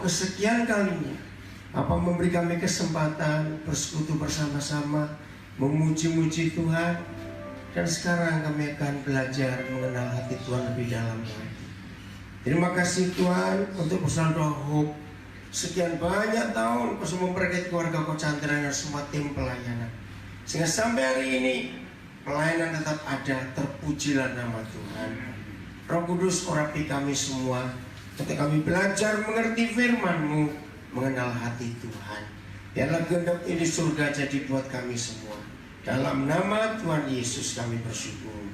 kesekian kalinya Bapak memberi kami kesempatan bersekutu bersama-sama, memuji-muji Tuhan. Dan sekarang kami akan belajar mengenal hati Tuhan lebih dalam lagi. Terima kasih Tuhan untuk Persaudaraan Hope. Sekian banyak tahun Kau memberkati keluarga Kau Chandra dan semua tim pelayanan, sehingga sampai hari ini pelayanan tetap ada. Terpujilah nama Tuhan. Roh Kudus urapi kami semua, ketika kami belajar mengerti firman-Mu, mengenal hati Tuhan. Biarlah kehendak ini surga jadi buat kami semua. Dalam nama Tuhan Yesus kami bersyukur.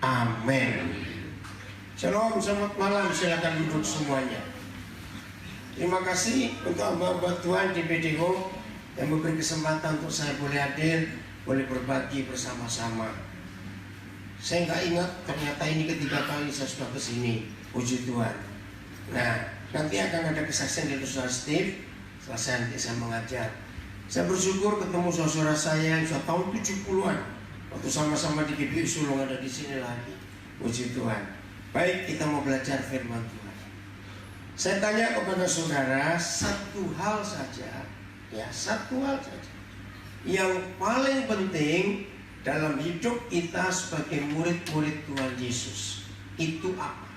Amin. Shalom, selamat malam. Silakan duduk semuanya. Terima kasih untuk hamba-hamba Tuhan di BD Hope yang memberi kesempatan untuk saya boleh hadir, boleh berbagi bersama-sama. Saya nggak ingat, ternyata ini ketiga kali saya sudah kesini. Puji Tuhan. Nah, nanti akan ada kesaksian dari Saudara Steve. Selesai nanti saya mengajar. Saya bersyukur ketemu saudara saya yang sudah tahun 70-an, waktu sama-sama di GBI Sulung, ada di sini lagi. Puji Tuhan. Baik, kita mau belajar firman Tuhan. Saya tanya kepada saudara satu hal saja, ya satu hal saja, yang paling penting dalam hidup kita sebagai murid-murid Tuhan Yesus itu apa?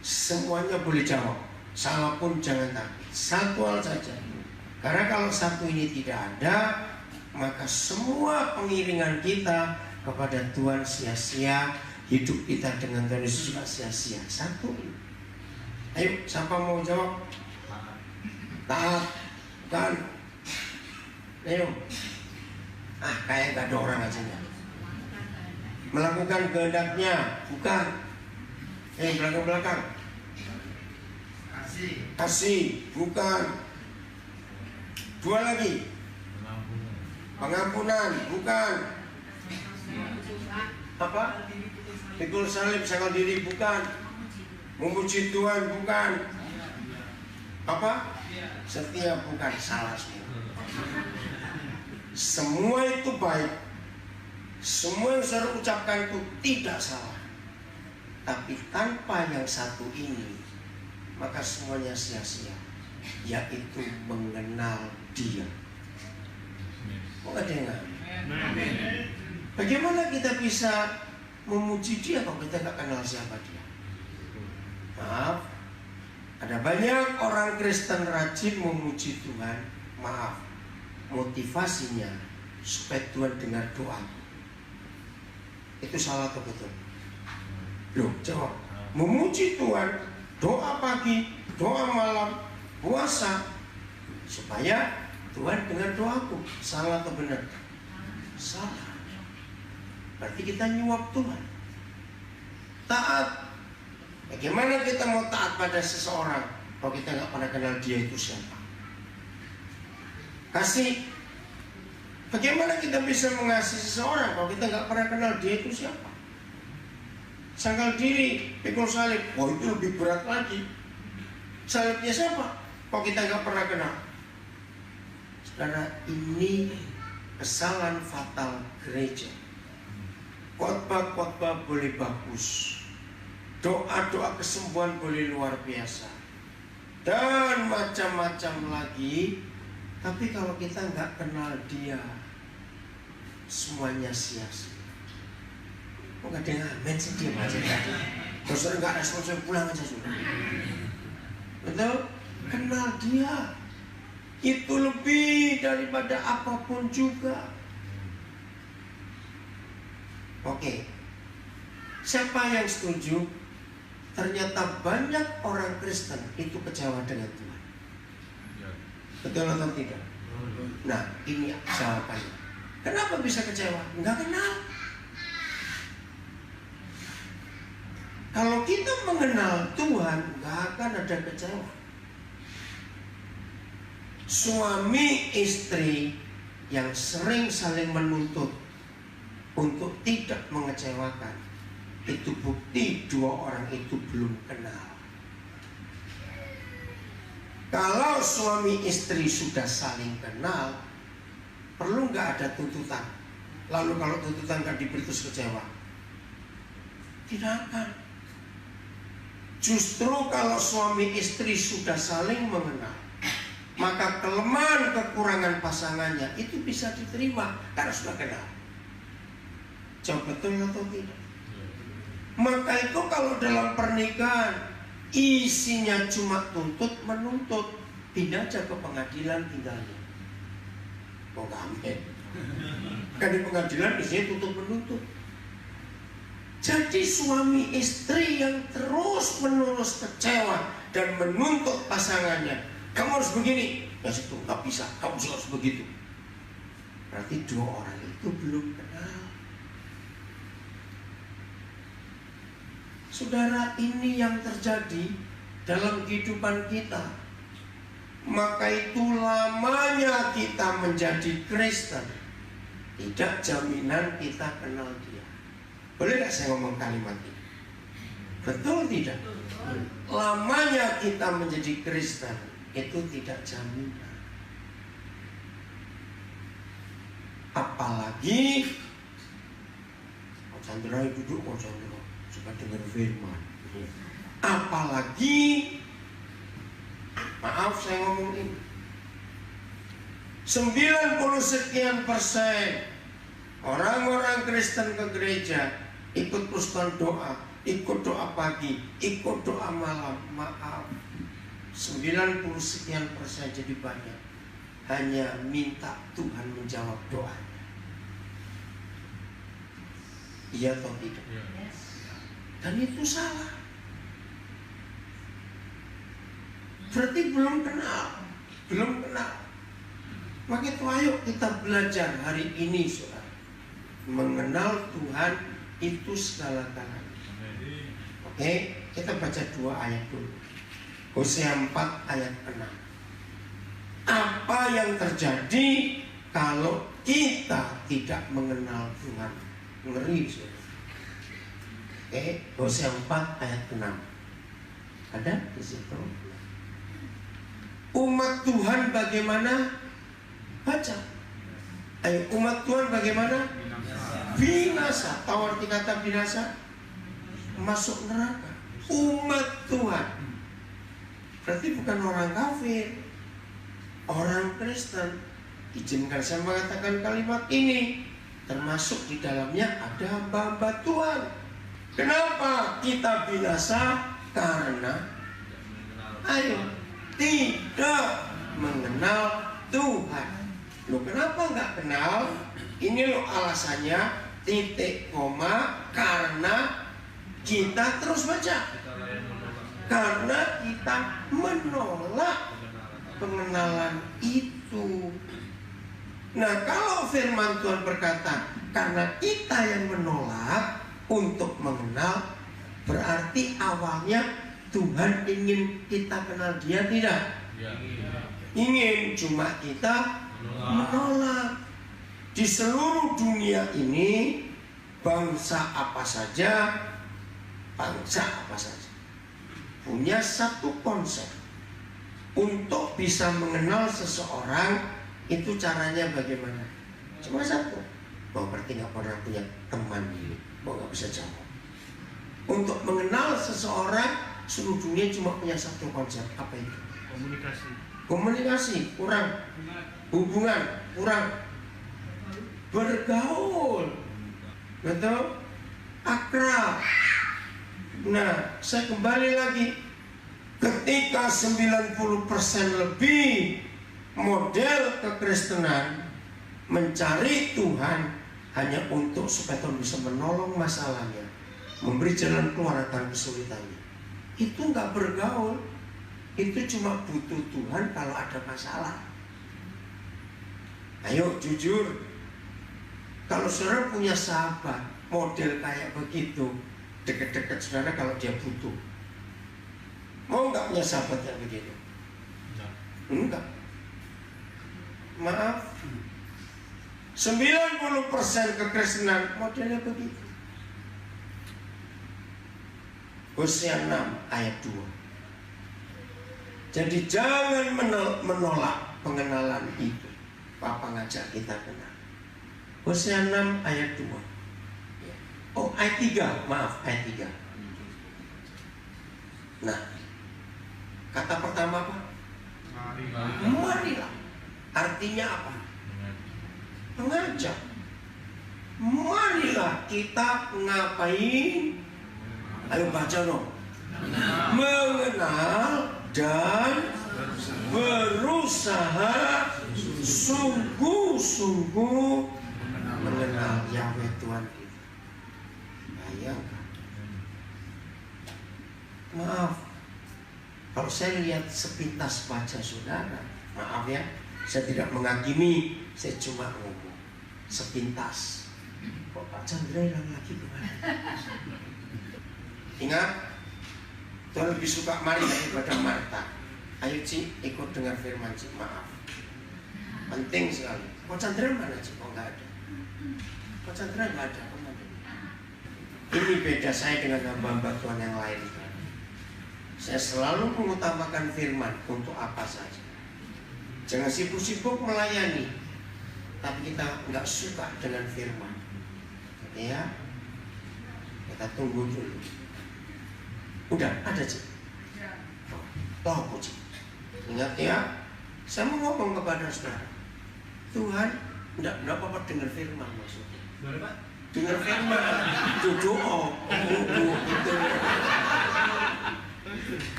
Semuanya boleh jawab, salah pun jangan takut. Satu hal saja. Karena kalau satu ini tidak ada, maka semua pengiringan kita kepada Tuhan sia-sia. Hidup kita dengan Tuhan Yesus juga sia-sia. Satu ini. Ayo, siapa mau jawab? Taat. Bukan. Ayo. Kayak gak ada orang aja. Melakukan kehendaknya. Bukan. Belakang-belakang. Kasih. Bukan. Dua lagi. Pengampunan. Bukan. Apa? Pikul salib, sangkal diri. Bukan. Memuji Tuhan. Bukan. Apa? Setia. Bukan. Salah semua. Semua itu baik. Semua yang saya ucapkan itu tidak salah. Tapi tanpa yang satu ini, maka semuanya sia-sia, yaitu mengenal Dia. Kok ada yang nggak? Bagaimana kita bisa memuji Dia kalau kita nggak kenal siapa Dia? Maaf, ada banyak orang Kristen rajin memuji Tuhan. Maaf, motivasinya supaya Tuhan dengar doa. Itu salah atau betul? Loh, jawab. Memuji Tuhan, doa pagi, doa malam, puasa, supaya Tuhan dengar doaku. Salah atau benar? Salah. Berarti kita nyuap Tuhan. Taat. Bagaimana kita mau taat pada seseorang kalau kita nggak pernah kenal dia itu siapa? Kasih. Bagaimana kita bisa mengasihi seseorang kalau kita nggak pernah kenal dia itu siapa? Sangkal diri, pikul salib. Oh, itu lebih berat lagi. Salibnya siapa? Kalau kita nggak pernah kenal. Karena ini kesalahan fatal gereja. Khotbah-khotbah boleh bagus, doa-doa kesembuhan boleh luar biasa, dan macam-macam lagi. Tapi kalau kita nggak kenal Dia, semuanya sia-sia. Kok nggak ada yang amin sih? Diam aja tadi. Terus nggak respon, pulang aja sudah. Betul? Kenal Dia. Itu lebih daripada apapun juga. Oke. Siapa yang setuju? Ternyata banyak orang Kristen itu kecewa dengan Tuhan. Betul atau tidak? Nah, ini jawabannya. Kenapa bisa kecewa? Enggak kenal. Kalau kita mengenal Tuhan, enggak akan ada kecewa. Suami istri yang sering saling menuntut untuk tidak mengecewakan, itu bukti dua orang itu belum kenal. Kalau suami istri sudah saling kenal, perlu nggak ada tuntutan? Lalu kalau tuntutan nggak diberi terus kecewa? Tidak akan. Justru kalau suami istri sudah saling mengenal, maka kelemahan kekurangan pasangannya itu bisa diterima karena sudah kenal. Jawab betul atau tidak? Maka itu kalau dalam pernikahan isinya cuma tuntut menuntut, pindah aja ke pengadilan tinggalnya. Oh gampang. Kan di pengadilan isinya tuntut menuntut. Jadi suami istri yang terus menerus kecewa dan menuntut pasangannya, kamu harus begini, ya situ nggak bisa, kamu harus begitu. Berarti dua orang itu belum kenal. Saudara, ini yang terjadi dalam kehidupan kita. Maka itu lamanya kita menjadi Kristen tidak jaminan kita kenal dia. Boleh gak saya ngomong kalimat ini? Betul tidak? Lamanya kita menjadi Kristen itu tidak jaminan. Apalagi Chandra duduk, Chandra suka dengar firman. Apalagi, maaf saya ngomong ini, 90 sekian persen orang-orang Kristen ke gereja ikut persekutuan doa, ikut doa pagi, ikut doa malam. Maaf, 90 sekian persen jadi banyak hanya minta Tuhan menjawab doanya. Iya atau tidak? Dan itu salah. Berarti belum kenal. Maka itu ayo kita belajar hari ini, saudara, mengenal Tuhan itu segala-galanya. Oke, kita baca 2 ayat dulu. Hosea 4 ayat 6. Apa yang terjadi kalau kita tidak mengenal Tuhan? Ngeri, saudara. Oke, Hosea 4 ayat 6. Ada di situ. Umat Tuhan bagaimana? Baca. Ayo, umat Tuhan bagaimana? Binasa. Tahu arti kata binasa? Masuk neraka. Umat Tuhan berarti bukan orang kafir, orang Kristen. Izinkan saya mengatakan kalimat ini, termasuk di dalamnya ada hamba-hamba Tuhan. Kenapa kita binasa? Karena tidak mengenal Tuhan. Loh, kenapa nggak kenal? Ini loh alasannya, titik koma, karena kita terus baca. Karena kita menolak pengenalan itu. Nah, kalau firman Tuhan berkata karena kita yang menolak untuk mengenal, berarti awalnya Tuhan ingin kita kenal dia, tidak? Ingin, cuma kita menolak. Di seluruh dunia ini, bangsa apa saja punya satu konsep. Untuk bisa mengenal seseorang, itu caranya bagaimana? Cuma satu. Oh, berarti gak pernah punya teman ini. Oh, gak bisa jawab. Untuk mengenal seseorang, seluruh dunia cuma punya satu konsep. Apa itu? Komunikasi kurang, hubungan kurang, bergaul, betul, akrab. Nah, saya kembali lagi, ketika 90% lebih model kekristenan mencari Tuhan hanya untuk supaya Tuhan bisa menolong masalahnya, memberi jalan keluar akan kesulitannya, itu nggak bergaul. Itu cuma butuh Tuhan kalau ada masalah. Ayo jujur, kalau saudara punya sahabat model kayak begitu, deket-deket saudara kalau dia butuh, mau nggak punya sahabat yang begitu? Enggak. Maaf, 90% kekristenan modelnya begitu. Hosea 6 ayat 2. Jadi jangan menolak pengenalan itu. Papa ngajak kita kenal. Hosea 6 ayat 2. Oh, ayat 3, maaf, ayat 3. Nah, kata pertama apa? Marilah. Artinya apa? Mengajak. Marilah kita ngapain? Ayo baca dong. Mengenal dan berusaha sungguh-sungguh mengenal Yahweh Tuhan kita. Bayangkan. Maaf, kalau saya lihat sepintas baca saudara, maaf ya, saya tidak menghakimi, saya cuma ngomong sepintas. Kok Pak Chandra hilang lagi kemana? Ingat, Tuhan lebih suka Maria daripada Marta. Ayo Ci, ikut dengar firman Ci, maaf. Penting sekali. Pak Chandra mana Ci? Oh nggak ada. Pak Chandra nggak ada. Ini beda saya dengan hamba-hamba Tuhan yang lain. Saya selalu mengutamakan firman untuk apa saja. Jangan sibuk-sibuk melayani, tapi kita nggak suka dengan firman. Ya, kita tunggu dulu. Udah ada Cik? Tahu Cik? Ingat ya, saya mau ngomong kepada saudara. Tuhan, enggak apa-apa dengar firman maksudnya. Dengar firman, duduk, itu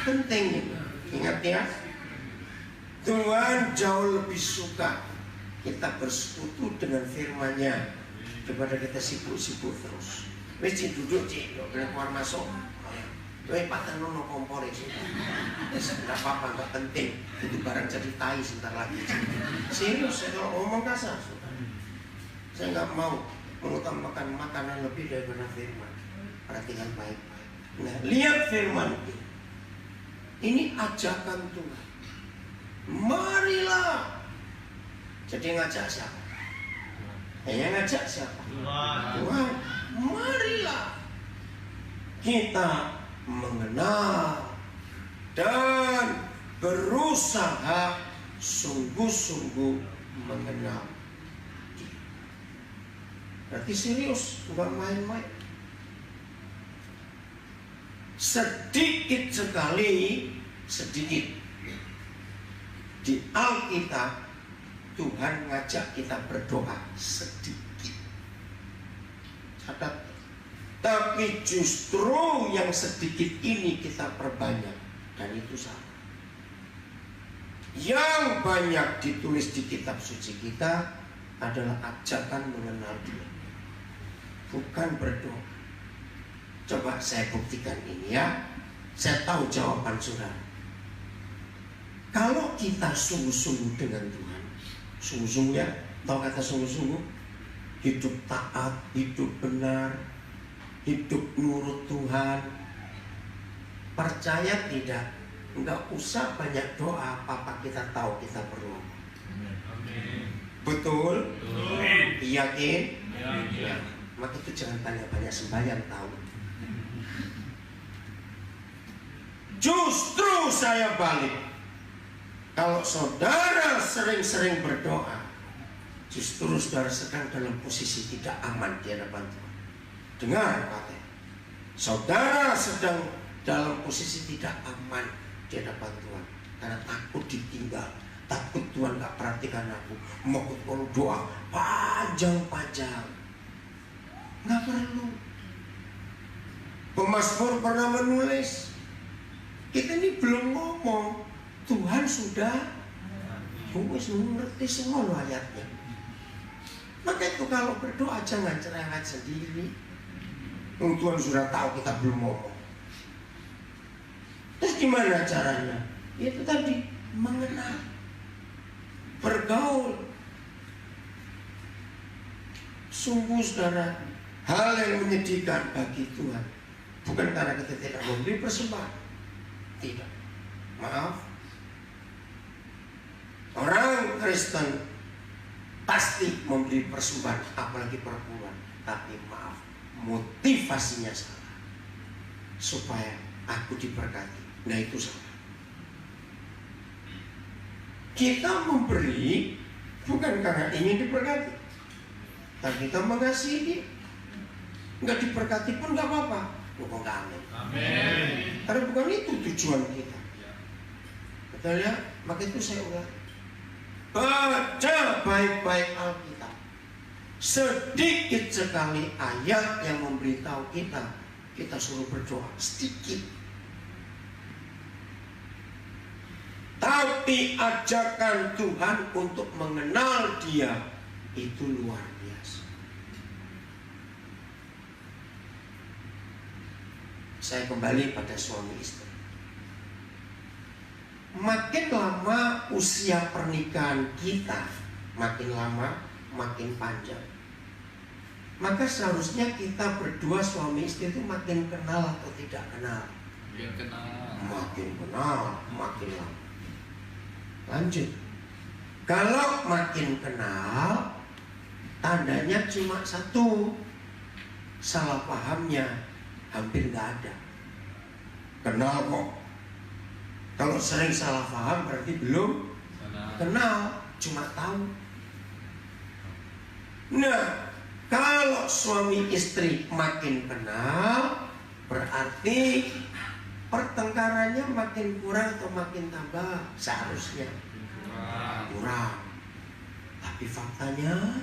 penting. Ingat ya, Tuhan jauh lebih suka kita bersekutu dengan firman-Nya daripada kita sibuk-sibuk terus. Wes Cik, duduk Cik, nggak boleh keluar masuk. Patah nono kompor itu, nggak apa-apa, nggak penting. Itu barang jadi tai sebentar lagi. Serius, saya kalau ngomong kasar, saya nggak mau mengutamakan makanan lebih daripada firman. Perhatikan baik-baik. Nah, lihat firman ini ajakan Tuhan. Marilah. Jadi ngajak siapa? Yang ngajak siapa? Tuhan. Marilah kita mengenal dan berusaha sungguh-sungguh mengenal Dia. Berarti serius, bukan main-main. Sedikit sekali, sedikit di Alkitab Tuhan ngajak kita berdoa sedikit. Catat. Tapi justru yang sedikit ini kita perbanyak, dan itu salah. Yang banyak ditulis di kitab suci kita adalah ajakan mengenal Dia, bukan berdoa. Coba saya buktikan ini ya. Saya tahu jawaban saudara. Kalau kita sungguh-sungguh dengan Tuhan, sungguh-sungguh ya, tahu kata sungguh-sungguh? Hidup taat, hidup benar, hidup nurut Tuhan. Percaya tidak? Enggak usah banyak doa, apa kita tahu kita perlu. Betul? Yakin? Ya. Maka itu jangan banyak-banyak sembahyang, tahu. Justru saya balik. Kalau saudara sering-sering berdoa, justru saudara sedang dalam posisi tidak aman di hadapan Tuhan. Dengar kata, saudara sedang dalam posisi tidak aman di hadapan Tuhan karena takut ditinggal, takut Tuhan gak perhatikan aku. Mau kalau doa panjang-panjang, gak perlu. Pemazmur pernah menulis, kita ini belum ngomong, Tuhan sudah ngerti semua ayatnya. Maka itu kalau berdoa jangan cerewet sendiri. Tuhan sudah tahu kita belum ngomong. Terus gimana caranya? Itu tadi, mengenal, bergaul. Sungguh saudara, hal yang menyedihkan bagi Tuhan bukan karena kita tidak memberi persembahan. Tidak. Maaf. Orang Kristen pasti memberi persembahan, apalagi perpuluhan. Tapi maaf, motivasinya salah. Supaya aku diberkati. Nah itu salah. Kita memberi bukan karena ingin diberkati, tapi kita mengasihi dia. Nggak diberkati pun nggak apa-apa. Bukan amin. Amin. Karena bukan itu tujuan kita. Betul ya? Maka itu saya ulang. Baca baik-baik Alkitab. Sedikit sekali ayat yang memberitahu kita suruh berdoa. Sedikit. Tapi ajakan Tuhan untuk mengenal Dia itu luar biasa. Saya kembali pada suami istri. Makin lama usia pernikahan kita, makin lama makin panjang. Maka seharusnya kita berdua suami istri itu makin kenal atau tidak kenal? Makin kenal. Makin kenal, makin lama. Lanjut. Kalau makin kenal, tandanya cuma satu, salah pahamnya hampir nggak ada. Kenal kok. Kalau sering salah paham berarti belum kenal, cuma tahu. Nah, kalau suami istri makin kenal, berarti pertengkarannya makin kurang atau makin tambah? Seharusnya kurang. Tapi faktanya,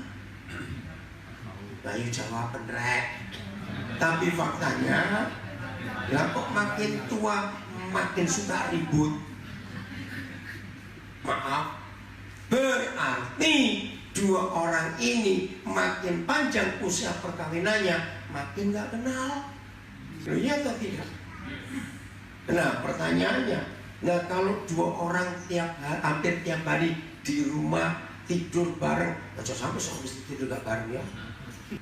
Bayu jawab pendrek. Tapi faktanya, lah kok makin tua makin suka ribut. Maaf, berarti dua orang ini makin panjang usia perkawinannya, makin gak kenal. Loh, iya atau tidak? Nah, pertanyaannya, nah kalau dua orang hampir tiap hari di rumah tidur bareng, jangan sampai suami istri tidur gak bareng ya.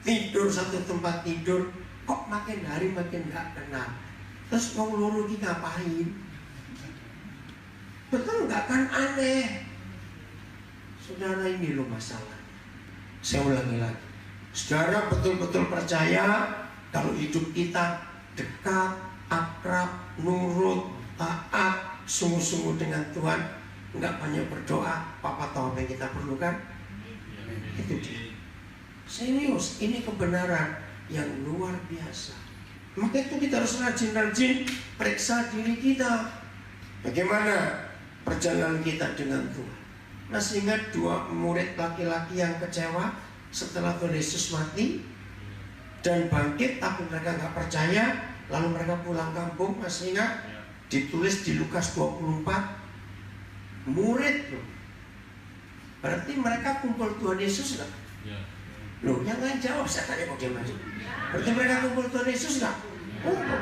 Tidur satu tempat tidur, kok makin hari makin gak kenal. Terus mau lulu kita ngapain? Betul nggak kan aneh? Saudara, ini loh masalah. Saya ulangi lagi. Saudara betul-betul percaya kalau hidup kita dekat, akrab, nurut, taat, sungguh-sungguh dengan Tuhan, nggak banyak berdoa, Papa tahu apa yang kita perlukan? Itu dia. Serius, ini kebenaran yang luar biasa. Maka itu kita harus rajin-rajin periksa diri kita. Bagaimana perjalanan kita dengan Tuhan. Masih ingat dua murid laki-laki yang kecewa setelah Tuhan Yesus mati dan bangkit, tapi mereka nggak percaya, lalu mereka pulang kampung. Masih ingat? Ditulis di Lukas 24. Murid loh. Berarti mereka kumpul Tuhan Yesus nggak? Loh, yang lain jawab, saya tanya kok dia maju. Berarti mereka kumpul Tuhan Yesus nggak? Kumpul.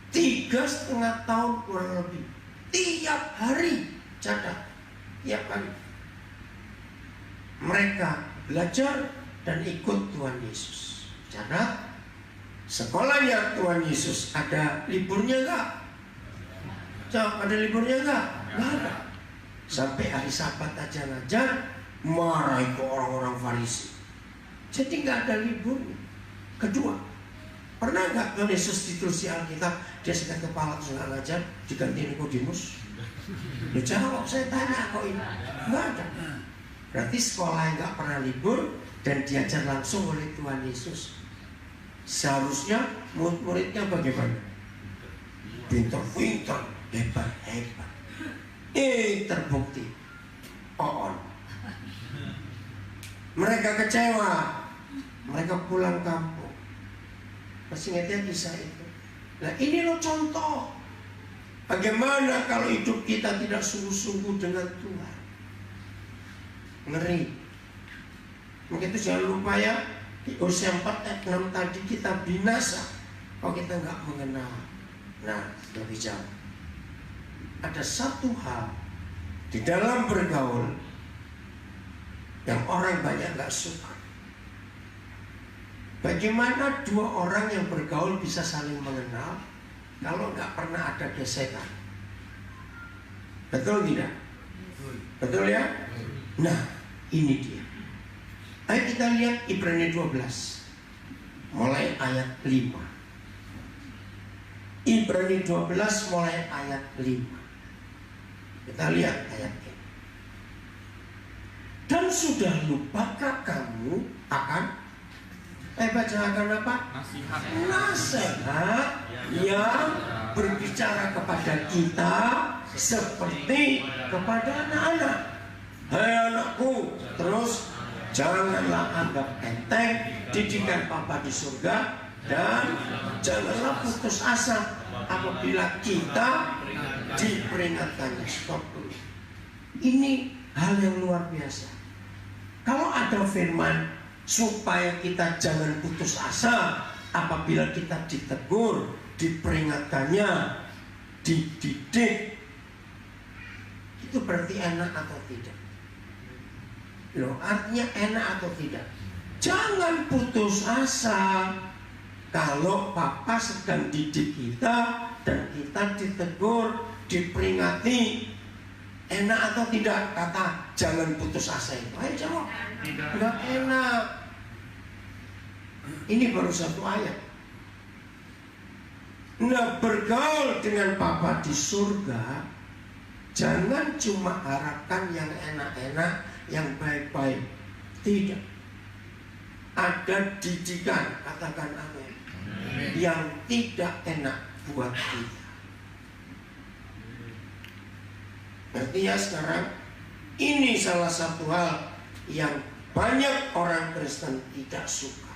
3,5 tahun kurang lebih. Tiap hari, catat. Tiap hari. Mereka belajar dan ikut Tuhan Yesus. Catat. Sekolahnya Tuhan Yesus ada liburnya nggak? Jawab, ada liburnya nggak? Nggak ada. Sampai hari Sabat aja ngajar, marah ke orang-orang Farisi. Jadi nggak ada liburnya. Kedua, pernah nggak Tuhan Yesus ditulis di Alkitab dia sekat kepala terus nggak ngajar diganti Nikodemus? Dia jawab, saya tanya kok ini nggak ada. Berarti sekolah yang nggak pernah libur dan diajar langsung oleh Tuhan Yesus. Seharusnya murid-muridnya bagaimana? Pintar-pintar, hebat-hebat. Terbukti on. Mereka kecewa, mereka pulang kampung. Masih ingat ya kisah itu? Nah ini loh contoh. Bagaimana kalau hidup kita tidak sungguh-sungguh dengan Tuhan? Ngeri. Maka itu jangan lupa ya, di Hosea 4 ayat 6 tadi kita binasa kalau kita nggak mengenal. Nah, lebih jauh. Ada satu hal di dalam bergaul yang orang banyak nggak suka. Bagaimana dua orang yang bergaul bisa saling mengenal kalau nggak pernah ada gesekan? Betul tidak? Betul ya? Nah, ini dia. Ayo kita lihat Ibrani 12 mulai ayat 5. Ibrani 12 mulai ayat 5. Kita lihat ayat ini. Dan sudah lupakah kamu akan Bacakan apa? Nasihat. Nasihat yang berbicara kepada kita seperti kepada anak-anak. Hai anakku, terus janganlah anggap enteng didikan Papa di surga, dan janganlah putus asa apabila kita diperingatkannya. Stop dulu. Ini hal yang luar biasa. Kalau ada firman supaya kita jangan putus asa apabila kita ditegur, diperingatkannya, dididik, itu berarti enak atau tidak? Loh, artinya enak atau tidak? Jangan putus asa. Kalau Papa sedang didik kita dan kita ditegur, diperingati, enak atau tidak? Kata jangan putus asa itu. Ayo jawab. Tidak enak. Ini baru satu ayat. Nah, bergaul dengan Papa di surga, jangan cuma harapkan yang enak-enak, yang baik-baik. Tidak. Ada didikan, katakan amin, yang tidak enak buat kita. Artinya sekarang ini salah satu hal yang banyak orang Kristen tidak suka.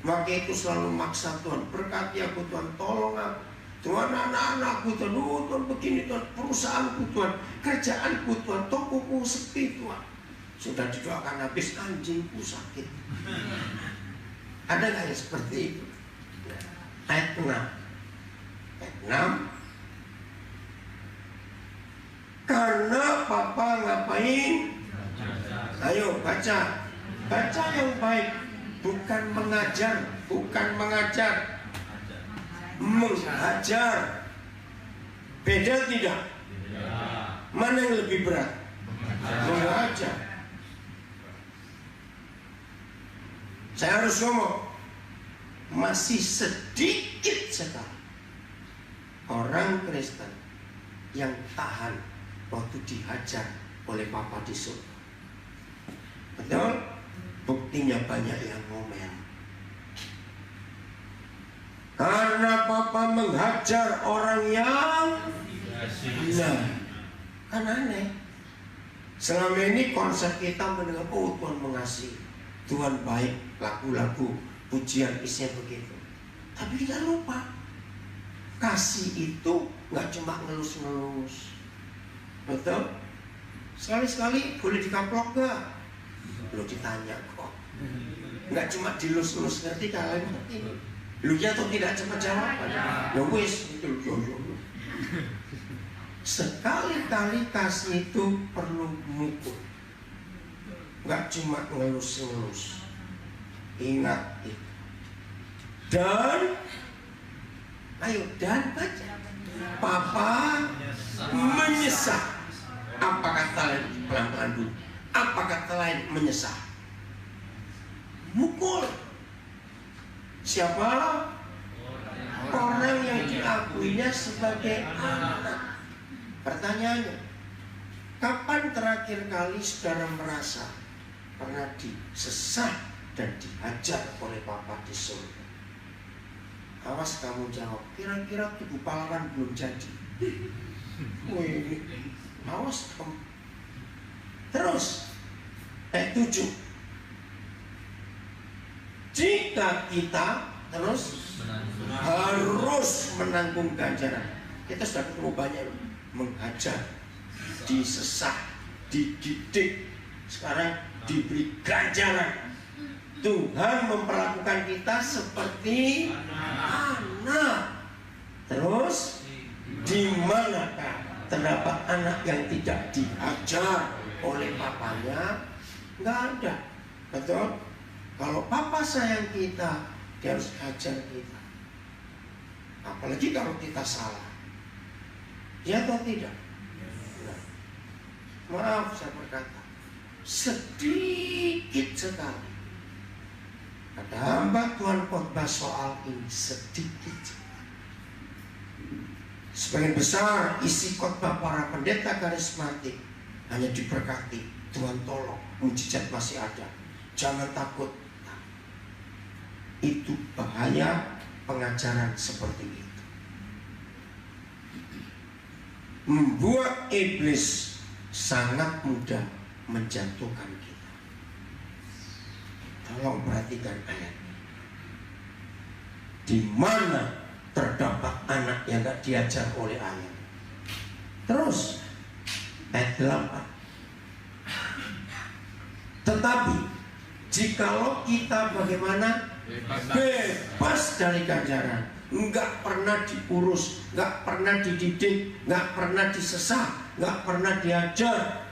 Maka itu selalu maksa Tuhan, berkati aku Tuhan, tolong aku Tuhan, anak-anakku Tuhan, Tuhan begini Tuhan, perusahaanku Tuhan, kerjaanku Tuhan, tokoku sepi Tuhan. Sudah didoakan habis, anjingku sakit. Ada nggak yang seperti itu? Ayat 6. Ayat 6. Karena Papa ngapain? Ayo baca. Baca yang baik. Bukan mengajar. Bukan mengajar. Menghajar. Beda tidak? Mana yang lebih berat? Mengajar. Saya harus ngomong, masih sedikit sekali orang Kristen yang tahan waktu dihajar oleh Papa di surga. Betul? Buktinya banyak yang ngomel. Karena Papa menghajar orang yang kan aneh. Selama ini konsep kita mendengar, oh Tuhan mengasihi, Tuhan baik, lagu-lagu pujian isinya begitu. Tapi kita lupa, kasih itu nggak cuma ngelus-ngelus. Betul? Sekali-sekali boleh dikaplok gak? Belum ditanya kok. Nggak cuma dilus-lus, ngerti kalian ngerti? Lu ya atau tidak cepat jawaban? Ya wis, itu loh. Sekali-kali kasih itu perlu mukul, nggak cuma ngelus-ngelus. Ingat itu. Dan ayo dan baca. Papa menyesal. Apa kata lain? Pelan-pelan dulu. Apa kata lain menyesal? Mukul. Siapa? Orang yang diakuinya sebagai anak. Pertanyaannya, kapan terakhir kali saudara merasa pernah disesah dan dihajar oleh Papa di surga? Awas kamu jawab, kira-kira tubuh pahlawan belum jadi. Wih, awas kamu. Terus, 7. Jika kita terus harus menanggung ganjaran. Kita sudah ketemu banyak menghajar, disesah, dididik, sekarang diberi ganjaran. Tuhan memperlakukan kita seperti anak. Terus di manakah terdapat anak yang tidak diajar oleh papanya? Nggak ada. Betul? Kalau papa sayang kita, dia harus ajar kita. Apalagi kalau kita salah. Ya atau tidak? Nah, maaf saya berkata, sedikit sekali ada hamba Tuhan khotbah soal ini, sedikit sekali. Sebagian besar isi khotbah para pendeta karismatik hanya diberkati, Tuhan tolong, mujizat masih ada, jangan takut. Itu bahaya pengajaran seperti itu. Membuat iblis sangat mudah menjatuhkan kita. Tolong perhatikan ayat. Di mana terdapat anak yang gak diajar oleh ayah. Terus ayat 8. Tetapi jikalau kita bagaimana? Bebas dari ganjaran, nggak pernah diurus, nggak pernah dididik, nggak pernah disesat, nggak pernah diajar,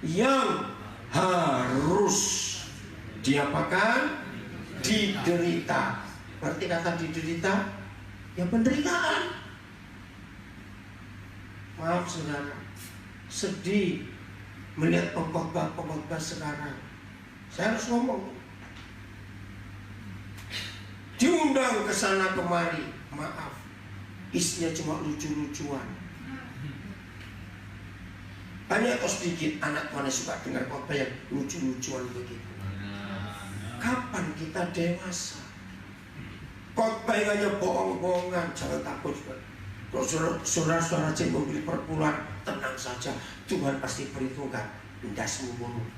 yang harus diapakan? Diderita. Berarti kata diderita, ya penderitaan. Maaf saudara, sedih melihat pengkhotbah sekarang. Saya harus ngomong. Diundang ke sana kemari, maaf, isinya cuma lucu-lucuan. Banyak atau sedikit anak Tuhan yang suka dengar khotbah yang lucu-lucuan begitu. Kapan kita dewasa? Khotbah yang hanya bohong-bohongan, jangan takut. Kalau saudara-saudara cek membeli perpuluhan, tenang saja, Tuhan pasti perhitungkan. Ndasmu buruk.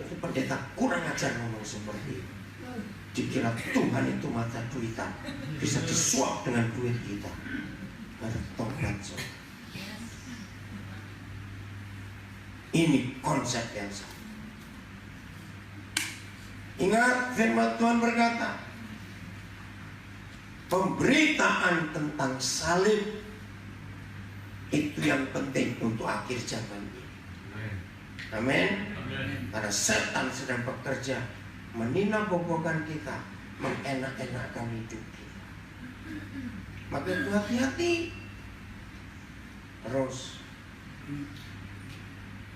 Itu pendeta kurang ajar ngomong seperti itu. Dikira Tuhan itu mata duitan, bisa disuap dengan duit kita. Bertobat saudara. Ini konsep yang salah. Ingat firman Tuhan berkata, pemberitaan tentang salib itu yang penting untuk akhir zaman ini. Amin. Karena setan sedang bekerja meninabobokan kita, mengenak-enakkan hidup kita. Maka itu hati-hati. Terus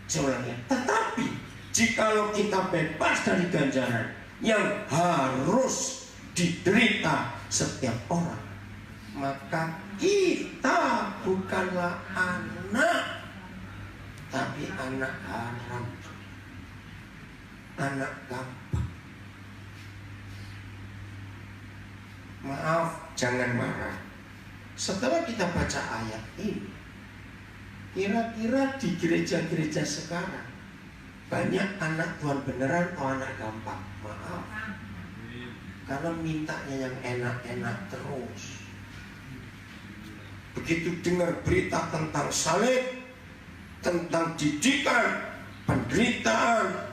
sebenarnya, tetapi jikalau kita bebas dari ganjaran yang harus diderita setiap orang, maka kita bukanlah anak, tapi anak haram, anak gampang. Maaf, jangan marah. Setelah kita baca ayat ini, kira-kira di gereja-gereja sekarang banyak anak Tuhan beneran atau anak gampang? Maaf, karena mintanya yang enak-enak terus. Begitu dengar berita tentang salib, tentang didikan, penderitaan,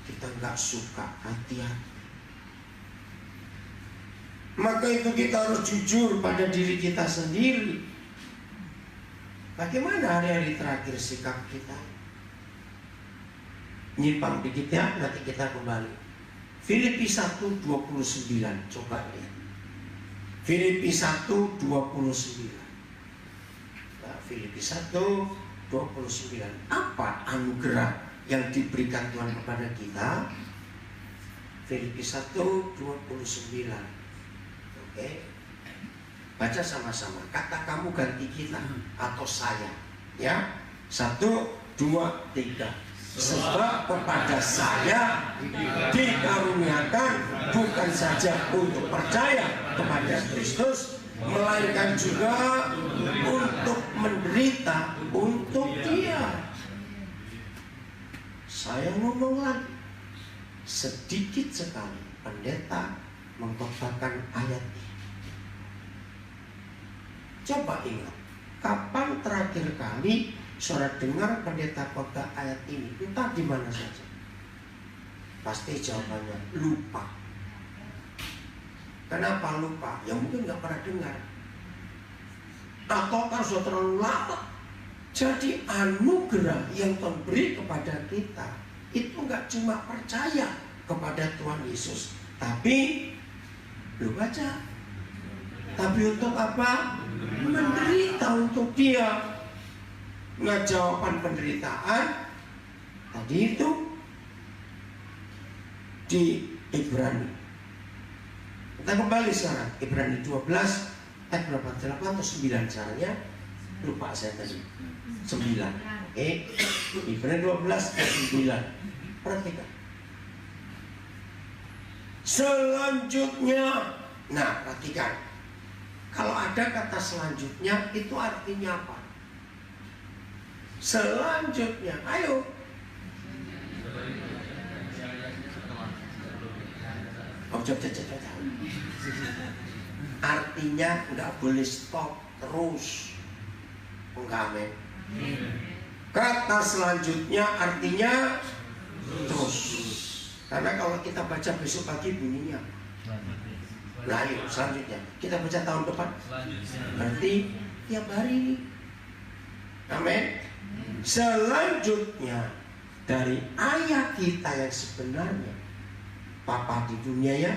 kita nggak suka, hati-hati. Maka itu kita harus jujur pada diri kita sendiri. Bagaimana hari-hari terakhir sikap kita? Nyimpang dikit ya, nanti kita kembali. Filipi 1:29, coba lihat. Filipi 1:29. Nah, Filipi 1:29. Apa anugerah yang diberikan Tuhan kepada kita? Filipi 1:29. Oke, baca sama-sama. Kata kamu ganti kita atau saya, ya. 1, 2, 3. Sebab kepada saya dikaruniakan bukan saja untuk percaya kepada Kristus, melainkan juga untuk menderita untuk Dia. Saya ngomong lagi, sedikit sekali pendeta mengkhotbahkan ayat ini. Coba ingat, kapan terakhir kali saudara dengar pendeta khotbah ayat ini? Entah di mana saja. Pasti jawabannya lupa. Kenapa lupa? Ya mungkin nggak pernah dengar. Atau kan sudah terlalu lama. Jadi anugerah yang Tuhan beri kepada kita itu nggak cuma percaya kepada Tuhan Yesus, tapi lu baca. Tapi untuk apa? Menderita untuk Dia. Nah, jawaban penderitaan tadi itu di Ibrani. Kita kembali sekarang Ibrani 12 ayat berapa? 8 atau 9 caranya? Lupa saya tadi. 9. Oke. Ibrani 12 ayat 9. Perhatikan. Selanjutnya, nah perhatikan, kalau ada kata selanjutnya itu artinya apa? Selanjutnya, ayo. Oh, coba. Artinya nggak boleh stop terus. Enggak, amin. Kata selanjutnya artinya terus. Karena kalau kita baca besok pagi bunyinya, nah yuk selanjutnya kita baca tahun depan, berarti tiap hari ini. Amin. Selanjutnya dari ayat kita yang sebenarnya, Papa di dunia ya,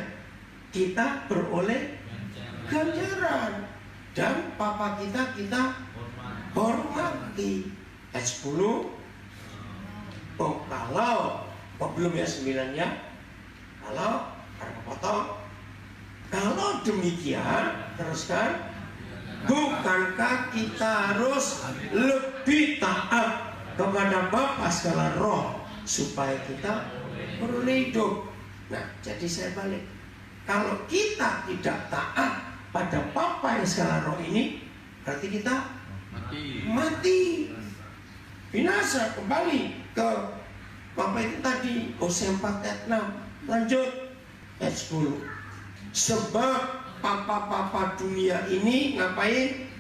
kita beroleh ganjaran, dan Papa kita hormati. Ayat 10. Oh, kalau belum ya 9 ya. Kalau ada kepotong. Kalau demikian, teruskan. Bukankah kita harus lebih taat kepada Bapa segala roh supaya kita beroleh hidup? Nah, jadi saya balik. Kalau kita tidak taat pada Bapa yang segala roh ini, berarti kita mati. Binasa. Kembali ke Bapak itu tadi, Hosea 4 ayat 6. Lanjut ayat 10. Sebab papa-papa dunia ini ngapain?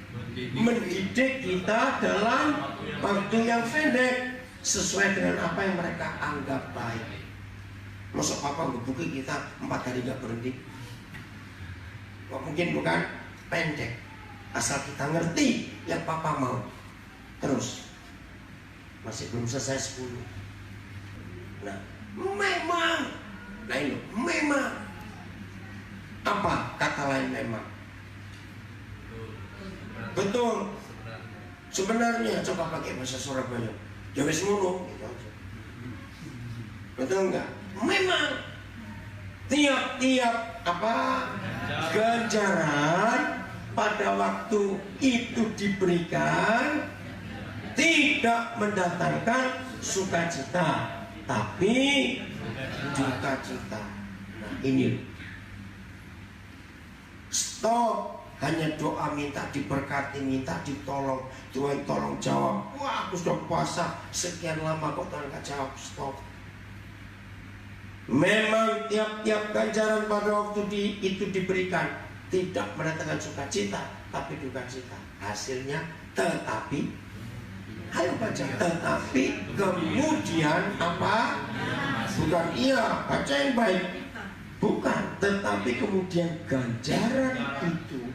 Mendidik kita dalam waktu yang pendek, sesuai dengan apa yang mereka anggap baik. Masa papa ngebuki kita 4 hari gak berhenti? Gak mungkin, bukan? Pendek. Asal kita ngerti yang papa mau. Terus masih belum selesai 10. Nah, memang. Nah ini memang. Apa kata lain memang? Betul. Sebenarnya coba pakai bahasa Surabaya. Ya wis ngono gitu aja. Betul enggak? Memang tiap-tiap ganjaran pada waktu itu diberikan tidak mendatangkan sukacita, tapi dukacita. Nah ini stop, hanya doa minta diberkati, minta ditolong, Tuhan tolong jawab. Wah, aku sudah puasa sekian lama kok Tuhan gak jawab. Stop. Memang tiap-tiap ganjaran pada waktu itu diberikan tidak mendatangkan sukacita, tapi dukacita. Hasilnya tetapi, ayo baca, tetapi kemudian apa? Bukan iya, baca yang baik. Bukan, tetapi kemudian ganjaran itu,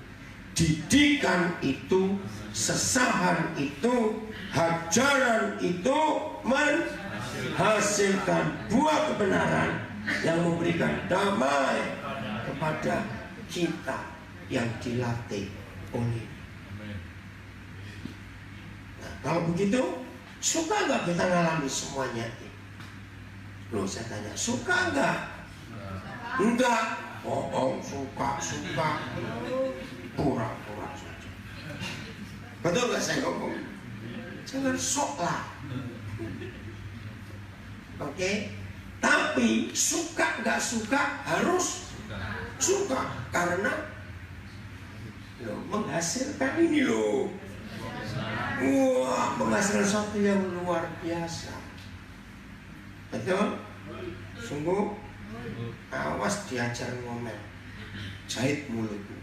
didikan itu, sesahan itu, hajaran itu menghasilkan buah kebenaran yang memberikan damai kepada kita yang dilatih oleh. Nah, kalau begitu, suka nggak kita ngalami semuanya ini? Loh, saya tanya, suka nggak? Enggak. Oh, suka. Pura-pura saja. Betul nggak saya ngomong? Jangan sok lah. Oke? Tapi suka nggak suka harus suka, karena menghasilkan ini loh. Wah, menghasilkan sesuatu yang luar biasa. Betul? Sungguh. Awas diajar ngomel, jahit mulutmu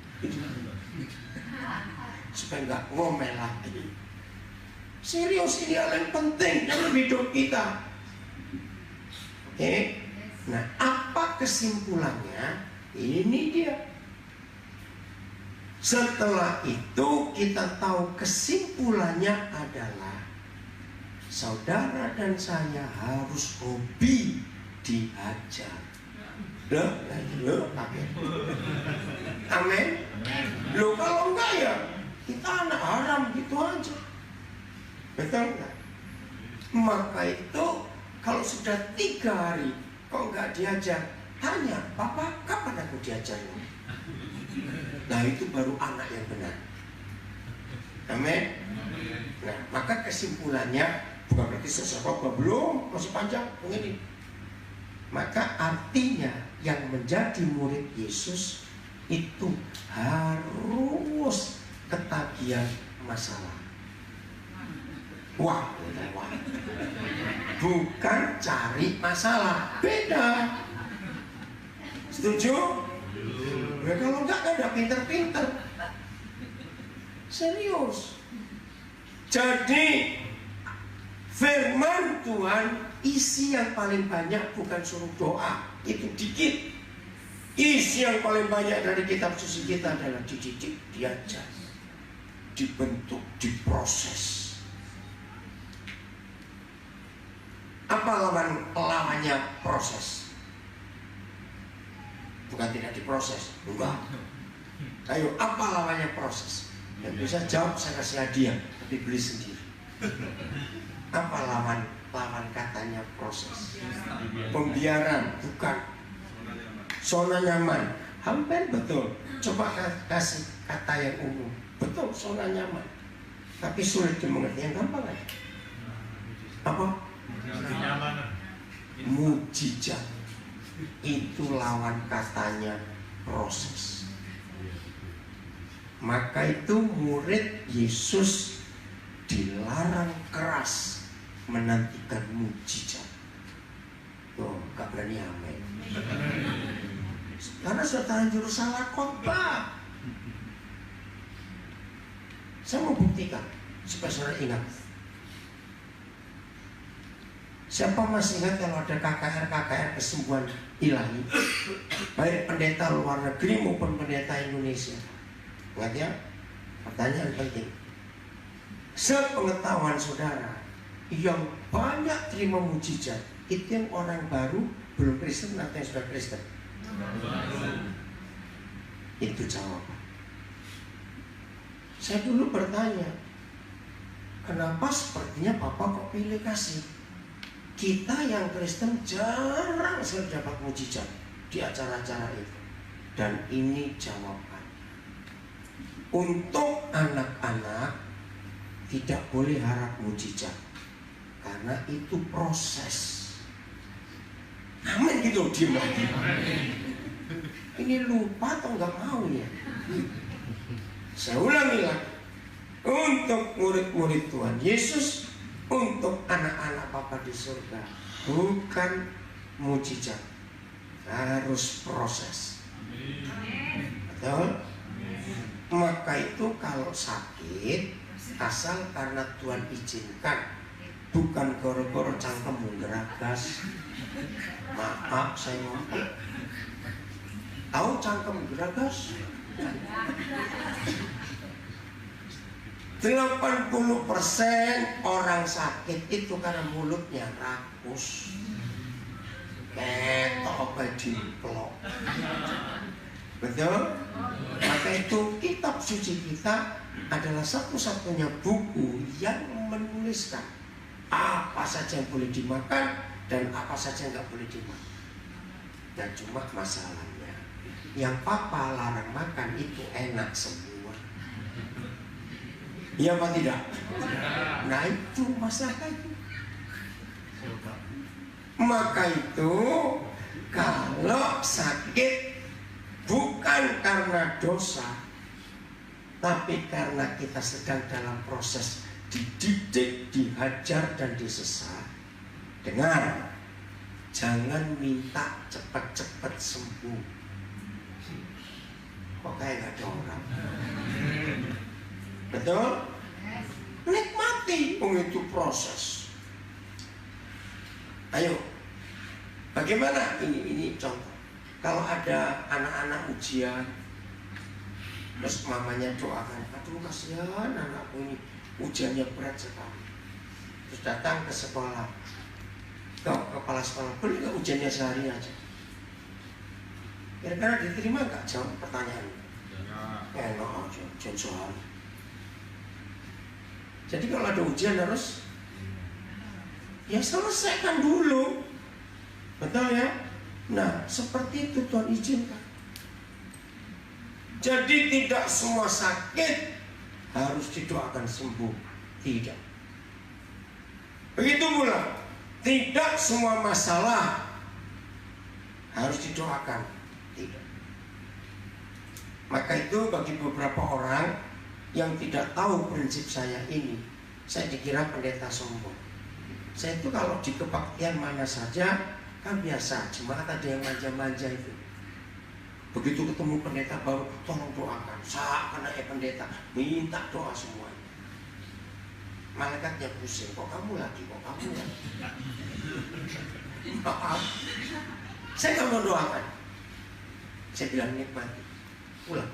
supaya nggak ngomel lagi. Serius, ini hal yang penting dalam hidup kita. Oke? Nah, apa kesimpulannya? Ini dia. Setelah itu kita tahu kesimpulannya adalah saudara dan saya harus hobi diajar. Amin. Loh, kalau enggak ya kita anak haram gitu aja. Betul enggak? Maka itu kalau sudah 3 hari kok enggak diajar, tanya, Papa kapan aku diajarnya? Nah, itu baru anak yang benar. Amin. Nah, maka kesimpulannya bukan berarti sesuatu belum, masih panjang begini. Maka artinya yang menjadi murid Yesus itu harus ketagihan masalah. Wah, bukan cari masalah, beda. Setuju? Ya, kalau enggak kan udah pinter-pinter. Serius. Jadi firman Tuhan isi yang paling banyak bukan suruh doa, itu dikit. Isi yang paling banyak dari kitab suci kita adalah dididik, diajar, dibentuk, diproses. Apa lawannya proses? Bukan tidak diproses, enggak. Ayo, apa lawannya proses? Yang bisa jawab saya kasih hadiah, tapi beli sendiri. Apa lawan katanya proses? Pembiaran, bukan. Zona nyaman, hampir betul. Coba kasih kata yang umum, betul, zona nyaman. Tapi sulit dimengerti, yang gampang aja. Apa? Mujizat. Itu lawan katanya proses. Maka itu murid Yesus dilarang keras menantikan mujizat. Oh, gak berani amin. Karena sudah terlanjur salah khotbah. Saya mau buktikan supaya saudara ingat. Siapa masih ingat kalau ada KKR kesembuhan ilahi, baik pendeta luar negeri maupun pendeta Indonesia? Ingat ya? Pertanyaan penting. Sepengetahuan saudara, yang banyak terima mujizat itu yang orang baru, belum Kristen atau yang sudah Kristen? Itu jawaban. Saya dulu bertanya, kenapa sepertinya Bapak kok pilih kasih? Kita yang Kristen jarang sekali dapat mujizat di acara-acara itu. Dan ini jawaban. Untuk anak-anak tidak boleh harap mujizat, karena itu proses. Amin gitu, diam lagi. Ini lupa atau nggak mau ya? Saya ulangi lagi. Untuk murid-murid Tuhan Yesus, untuk anak-anak Bapa di surga, bukan mujizat, harus proses. Betul? Maka itu kalau sakit, asal karena Tuhan izinkan, bukan goro-goro cangkem geragas. Maaf saya ngomong. Tahu cangkem geragas? 80% orang sakit itu karena mulutnya rakus, ketok dimplok. Betul? Maka itu kitab suci kita adalah satu-satunya buku yang menuliskan apa saja yang boleh dimakan dan apa saja yang nggak boleh dimakan. Dan cuma masalahnya, yang Papa larang makan itu enak semua. Iya apa tidak? Nah itu masalahnya. Maka itu kalau sakit bukan karena dosa, tapi karena kita sedang dalam proses dididik, dihajar dan disesat. Dengar, jangan minta cepat-cepat sembuh. Kok kayak gak ada orang? Betul? Nikmati, itu proses. Ayo, bagaimana ini contoh? Kalau ada anak-anak ujian, terus mamanya doakan, aduh kasihan anakku ini ujiannya berat sekali. Terus datang ke sekolah, ke kepala sekolah, boleh nggak ujiannya sehari aja? Kira-kira diterima nggak jawab pertanyaan? Enak aja, ujian sehari. Jadi kalau ada ujian harus ya selesaikan dulu. Betul ya? Nah seperti itu Tuhan izinkan. Jadi tidak semua sakit harus didoakan sembuh. Tidak. Begitu pula tidak semua masalah harus didoakan. Tidak. Maka itu bagi beberapa orang yang tidak tahu prinsip saya ini, saya dikira pendeta sombong. Saya itu kalau di kebaktian mana saja kan biasa, jemaat ada yang manja-manja itu. Begitu ketemu pendeta baru, tolong doakan. Saya kena pendeta, minta doa semua. Malaikatnya pusing, kok kamu lagi. Maaf, saya nggak mau doakan. Saya bilang nikmati, pulang.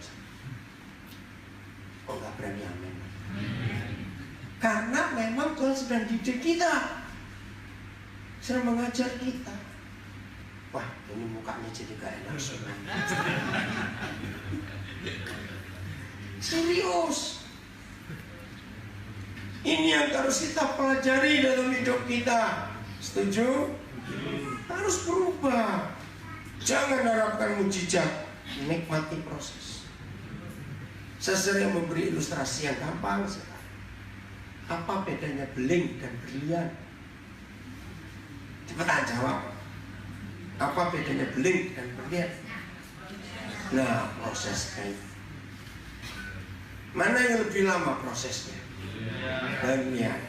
Kok nggak berani amin? Karena memang Tuhan sedang didik kita, sedang mengajar kita. Wah, ini mukanya jadi gak enak sebenarnya. Serius. Ini yang harus kita pelajari dalam hidup kita. Setuju? Harus berubah. Jangan harapkan mujizat. Nikmati proses. Saya sering memberi ilustrasi yang gampang sekali. Apa bedanya beling dan berlian? Cepetan jawab. Apa bedanya beling dan berlian? Nah, prosesnya. Mana yang lebih lama prosesnya? Berlian.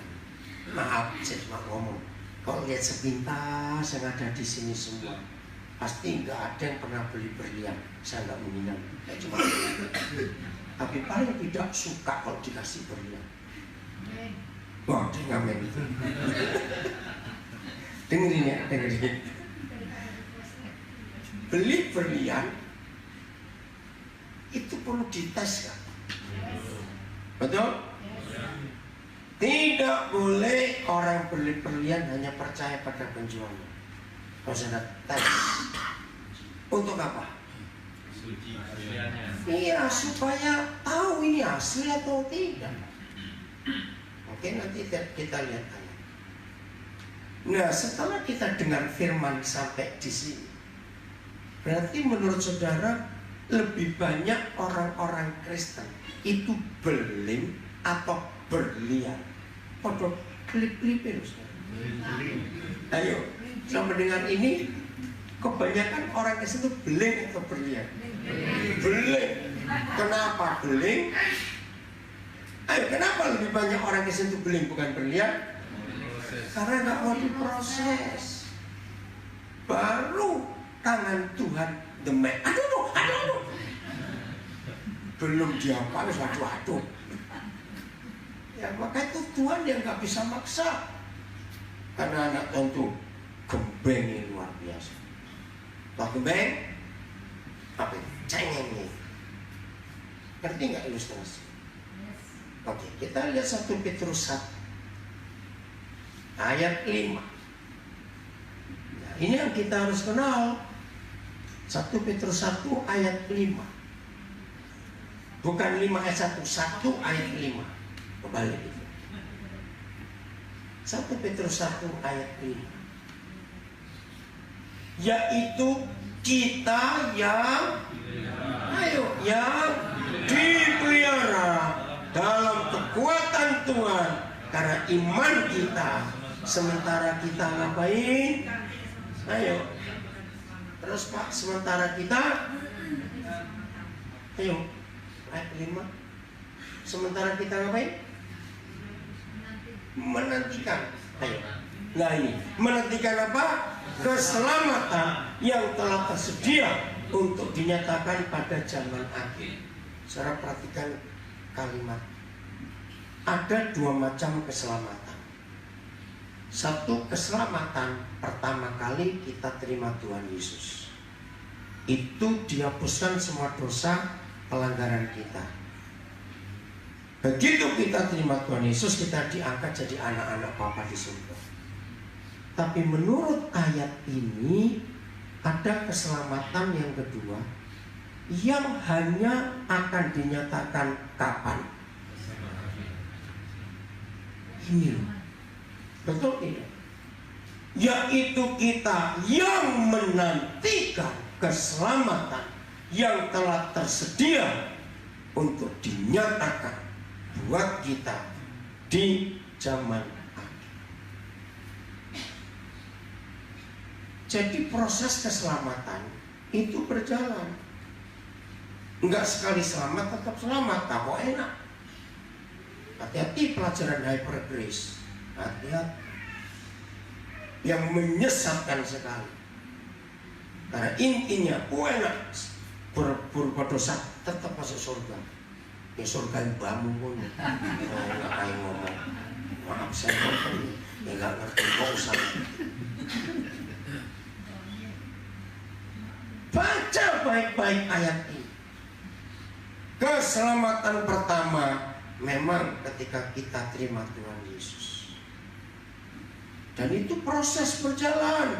Maaf, saya cuma ngomong. Kalau lihat sepintas yang ada di sini semua, pasti nggak ada yang pernah beli berlian. Saya nggak menghina. Saya cuma ngomong. Tapi paling tidak suka kalau dikasih berlian. Wah, dia ngamen itu. Dengerin ya, dengerin. Beli berlian itu perlu dites kan? Betul? Tidak boleh orang beli berlian hanya percaya pada penjualnya. Harus ada tes. Untuk apa? Iya, supaya tahu ini asli atau tidak. Oke, nanti kita lihat ayat. Nah, setelah kita dengar firman sampai di sini, berarti menurut saudara lebih banyak orang-orang Kristen itu beling atau berlian? Atau klip-klipin? Ayo, sama dengan ini kebanyakan orang Kristen itu beling atau berlian? Beling. Kenapa beling? Ayo, kenapa lebih banyak orang Kristen itu beling bukan berlian? Karena nggak mau diproses. Baru tangan Tuhan demek. Aduh. Belum diapa, waduh. Ya maka itu Tuhan yang nggak bisa maksa. Karena anak Tuhan itu gembeng yang luar biasa. Tahu gembeng? Apa itu? Cengeng. Ngerti nggak ilustrasi? Oke, kita lihat 1 Petrus 1 ayat 5. Nah, ini yang kita harus kenal. 1 Petrus 1 ayat 5. Bukan 5 ayat 1, 1 ayat 5. Kembali itu. 1 Petrus 1 ayat 5. Yaitu kita yang dipelihara dalam kekuatan Tuhan karena iman kita. Sementara kita ngapain? Ayo. Terus Pak, sementara kita ayo, ayat 5. Sementara kita ngapain? Menantikan. Ayo. Nah ini, menantikan apa? Keselamatan yang telah tersedia untuk dinyatakan pada zaman akhir. Saudara perhatikan kalimat. Ada 2 macam keselamatan. Satu, keselamatan pertama kali kita terima Tuhan Yesus. Itu dihapuskan semua dosa pelanggaran kita. Begitu kita terima Tuhan Yesus, kita diangkat jadi anak-anak Bapa di surga. Tapi menurut ayat ini ada keselamatan yang kedua yang hanya akan dinyatakan kapan? Ini loh. Betul tidak? Yaitu kita yang menantikan keselamatan yang telah tersedia untuk dinyatakan buat kita di zaman akhir. Jadi proses keselamatan itu berjalan. Enggak sekali selamat tetap selamat, tak kok enak. Hati-hati pelajaran hyper grace. Hati-hati. Yang menyesatkan sekali. Karena intinya, enak berbuat dosa tetap masuk surga. Ya surga yang bamu pun. Enggak kayak ngomong. Maaf saya ngomong. Ya enggak ngerti kok usah. Baca baik-baik ayat ini. Keselamatan pertama memang ketika kita terima Tuhan Yesus. Dan itu proses berjalan.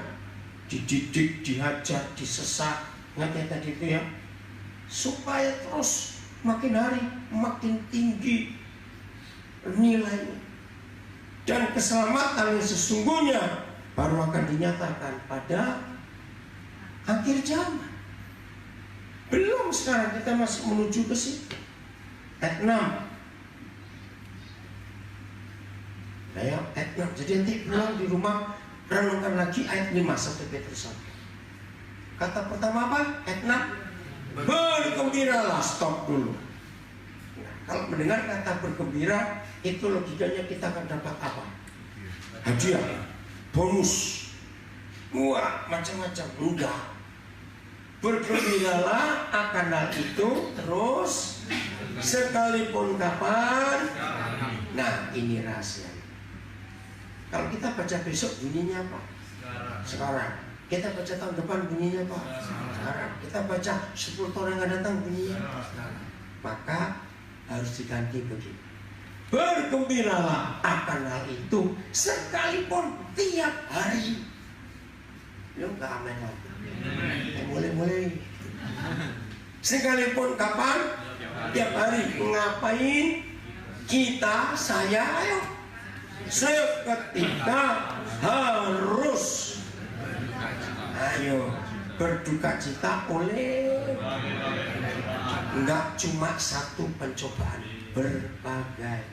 Dididik, dihajar, disesak. Ingat ya tadi itu ya. Supaya terus makin hari makin tinggi nilainya. Dan keselamatan yang sesungguhnya baru akan dinyatakan pada akhir zaman. Belum, sekarang kita masih menuju ke situ. Ayat 6. Nah ya, ayat 6. Jadi nanti pulang di rumah renungkan lagi ayat 5 1 Petrus 1. Kata pertama apa? Ayat 6. Bergembiralah. Stop dulu. Nah, kalau mendengar kata bergembira, itu logikanya kita akan dapat apa? Hadiah, bonus, wah macam-macam. Enggak. Bergembiralah akan hal itu terus sekalipun kapan. Nah ini rahasia. Kalau kita baca besok bunyinya apa? Sekarang. Kita baca tahun depan bunyinya apa? Sekarang. Kita baca 10 tahun yang akan datang bunyinya apa? Sekarang. Maka harus diganti begini. Bergembiralah akan hal itu sekalipun tiap hari. Lu gak amin lagi. Mulai sekalipun kapan, tiap hari. Ngapain kita, saya, ayo seketika harus berduka cita oleh enggak cuma satu pencobaan, berbagai.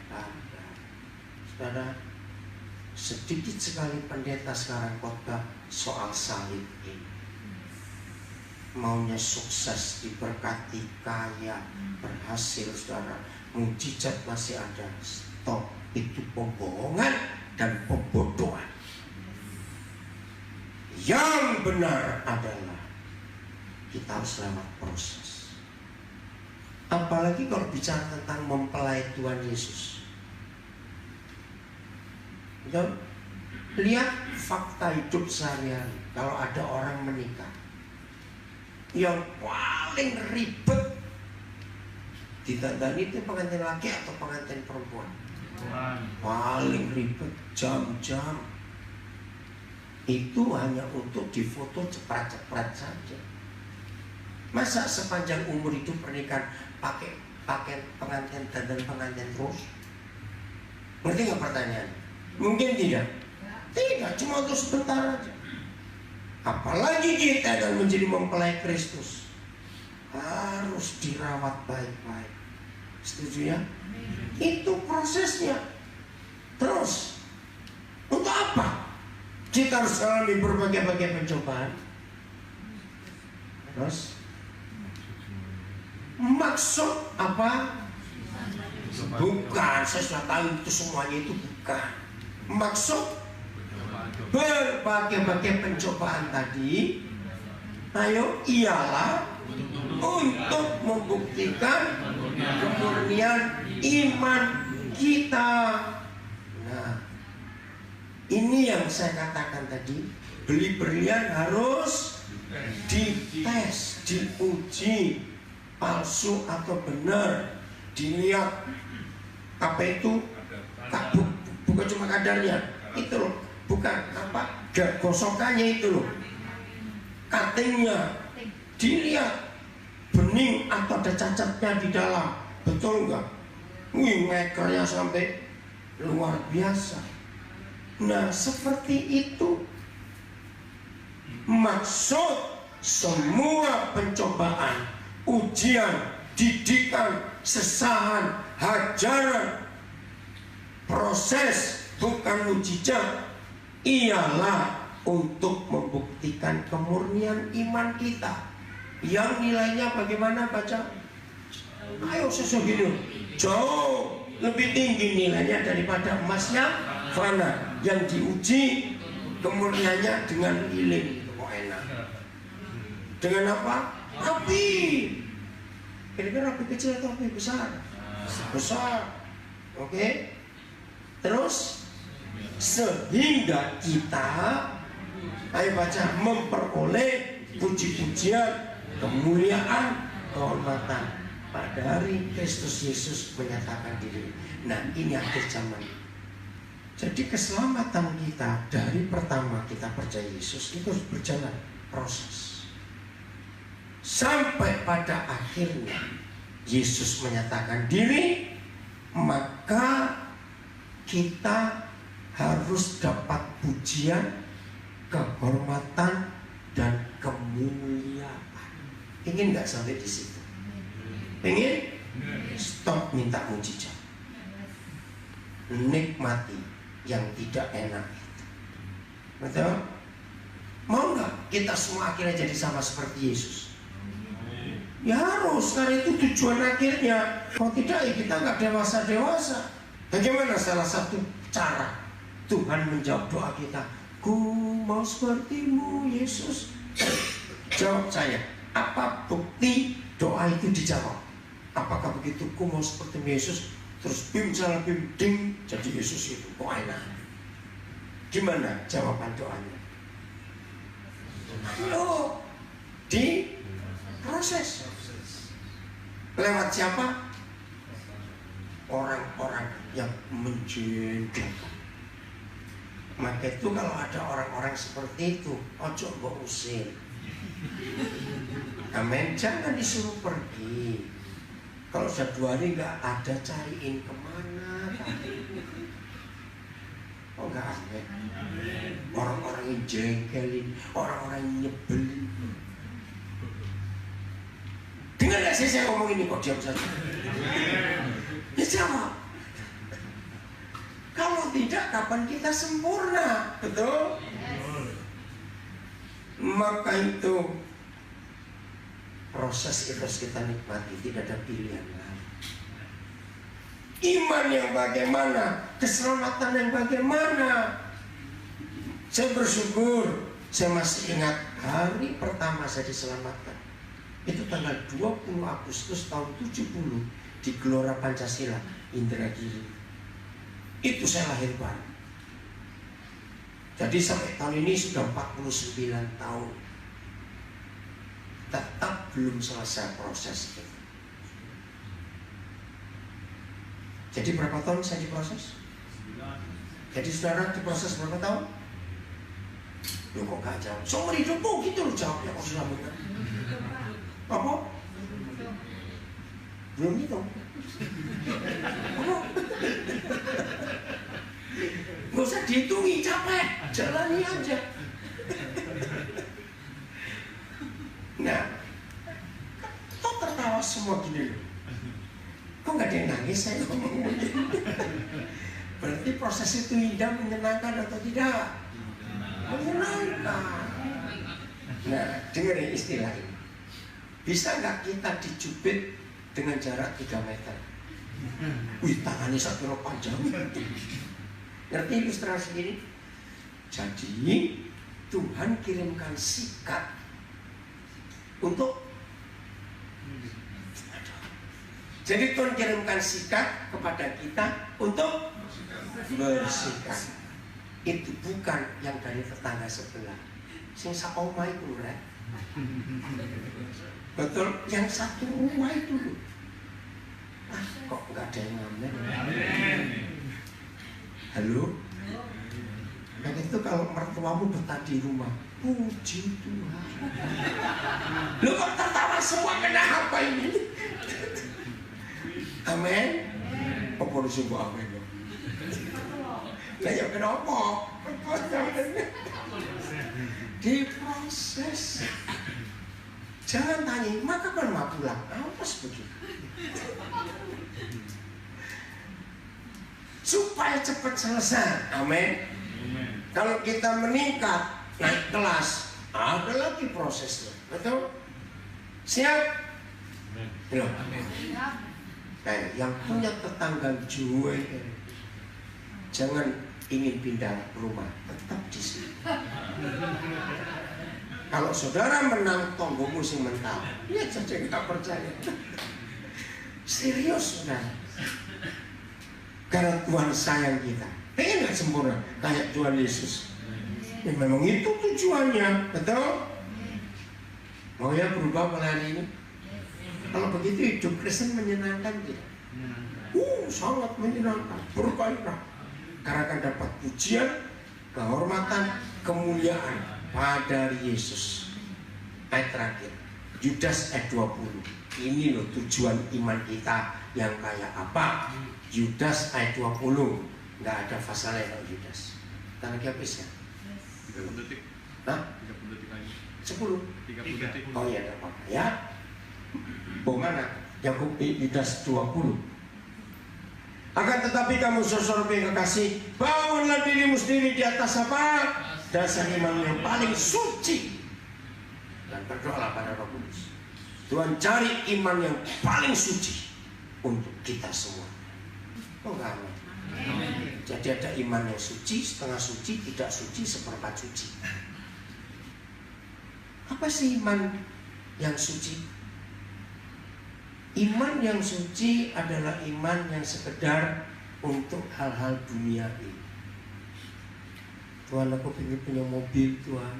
Saudara, sedikit sekali pendeta sekarang khotbah soal salib ini. Maunya sukses, diberkati, kaya, berhasil, saudara. Mujizat masih ada. Stop, itu pembohongan dan pembodohan. Yang benar adalah kita harus lewat proses. Apalagi kalau bicara tentang mempelai Tuhan Yesus. Lihat fakta hidup sehari-hari. Kalau ada orang menikah, yang paling ribet ditandani itu pengantin laki atau pengantin perempuan. Paling ribet, jam-jam. Itu hanya untuk difoto cepat-cepat saja. Masa sepanjang umur itu pernikahan pakai pengantin dan pengantin terus? Ngerti nggak pertanyaan? Mungkin tidak. Tidak, cuma untuk sebentar aja. Apalagi kita akan menjadi mempelai Kristus, harus dirawat baik-baik. Setuju ya? Itu prosesnya. Terus, untuk apa? Kita harus alami berbagai-bagai pencobaan. Terus, maksud apa? Bukan, saya sudah tahu itu semuanya itu bukan. Maksud berbagai-bagai pencobaan tadi, ayo ialah untuk membuktikan kemurnian iman kita. Nah, ini yang saya katakan tadi, beli berlian harus dites, diuji palsu atau benar, dilihat apa itu, bukan cuma kadarnya, itu loh, bukan apa, gosokannya itu loh, cuttingnya, dilihat bening atau ada cacatnya di dalam, betul nggak? Wih, ngekernya sampai luar biasa. Nah, seperti itu maksud semua pencobaan, ujian, didikan, sesahan, hajaran, proses bukan mujizat, ialah untuk membuktikan kemurnian iman kita yang nilainya bagaimana, baca? Ayo sesuai gini, jauh lebih tinggi nilainya daripada emasnya fana yang diuji kemurniannya dengan lilin. Kok enak? Dengan apa? Api. Kira-kira api kecil atau api besar? Besar. Oke. Terus sehingga kita, ayo baca, memperoleh puji-pujian, kemuliaan, kehormatan pada hari Kristus Yesus menyatakan diri. Nah, ini akhir zaman. Jadi keselamatan kita dari pertama kita percaya Yesus itu harus berjalan proses sampai pada akhirnya Yesus menyatakan diri, maka kita harus dapat pujian, kehormatan, dan kemuliaan. Ingin nggak sampai di situ? Ingin? Stop minta mujizat. Nikmati yang tidak enak itu. Betul? Mau nggak kita semua akhirnya jadi sama seperti Yesus? Ya harus, karena itu tujuan akhirnya. Kalau tidak ya kita nggak dewasa-dewasa. Bagaimana salah satu cara Tuhan menjawab doa kita? Ku mau sepertimu Yesus. Jawab saya, apa bukti doa itu dijawab? Apakah begitu ku mau sepertimu Yesus, terus bim salah bim ding jadi Yesus itu? Kok enak? Gimana jawaban doanya? Oh, di proses. Lewat siapa? Orang-orang yang menjengkelkan. Maka itu kalau ada orang-orang seperti itu, ojo mbok usir. Amin. Jangan disuruh pergi. Kalau sudah 2 hari nggak ada, cariin kemana? Oh nggak ada. Orang-orang yang jengkelin, orang-orang yang nyebelin. Dengar nggak sih saya ngomong ini, kok diam saja? Ya jawab. Kalau tidak, kapan kita sempurna? Betul? Maka itu proses itu harus kita nikmati, tidak ada pilihan lain. Iman yang bagaimana, keselamatan yang bagaimana. Saya bersyukur, saya masih ingat hari pertama saya diselamatkan. Itu tanggal 20 Agustus tahun 70 di Gelora Pancasila, Indragiri. Itu saya lahir baru. Jadi sampai tahun ini sudah 49 tahun. Tetap belum selesai proses itu. Jadi berapa tahun saya diproses? Jadi saudara diproses berapa tahun? Loh kok gak jawab? Seumur hidupmu gitu loh jawabnya, kok sudah benar. Apa? Belum hitung. Apa? Gak usah dihitungi, capek. Jalani aja. Nah, kok tertawa semua gini loh? Kok gak ada yang nangis saya ngomong begini? Berarti proses itu indah, menyenangkan atau tidak? Menyenangkan. Nah, dengerin istilah ini. Bisa nggak kita dijubit dengan jarak 3 meter? Wih, tangannya satu panjang. Ngerti ilustrasi ini? Jadi Tuhan kirimkan sikat untuk. Jadi Tuhan kirimkan sikat kepada kita untuk bersikat. Itu bukan yang dari tetangga sebelah. Sing saomah itu, right? Betul, yang satu rumah itu. Ah, kok nggak ada yang ngamen? Halo? Nah itu kalau mertuamu betah di rumah, puji Tuhan. Lu kok tertawa semua, kenapa ini? Amin. Apa lu sungguh amin? Nah ya kenapa? Diproses. Jangan tanya, maka kan mau pulang. Awas begitu. Supaya cepat selesai. Amin. Kalau kita meningkat, naik kelas, ada lagi prosesnya. Betul? Siap? Belum. Yang punya tetangga jual, jangan ingin pindah rumah, tetap di sini. Kalau saudara menang, tonggomu sing mental. Ya jadi nggak percaya. Serius, saudara. Karena Tuhan sayang kita. Pengen nggak sempurna kayak Tuhan Yesus? Ya memang itu tujuannya, betul? Mau ya berubah mulai hari ini? Kalau begitu hidup Kristen menyenangkan tidak? Sangat menyenangkan, bergairah. Karena akan dapat pujian, kehormatan, kemuliaan pada Yesus. Ayat terakhir, Yudas ayat 20. Ini loh tujuan iman kita yang kayak apa? Yudas ayat 20. Nggak ada pasalnya kalau Yudas. Kita lagi habis ya? 30 detik. Hah? 30 detik lagi. 10. 30 detik. Oh iya, tidak apa-apa ya. Bagaimana? Yakub Yudas 20. Akan tetapi kamu saudara yang kekasih, bangunlah dirimu sendiri di atas apa? Dasar iman yang paling suci. Dan berdoalah pada Roh Kudus. Tuhan cari iman yang paling suci untuk kita semua. Oh enggak. Jadi ada iman yang suci, setengah suci, tidak suci, seperempat suci. Apa sih iman yang suci? Iman yang suci adalah iman yang sekedar untuk hal-hal dunia ini. Tuhan, aku ingin punya mobil, Tuhan.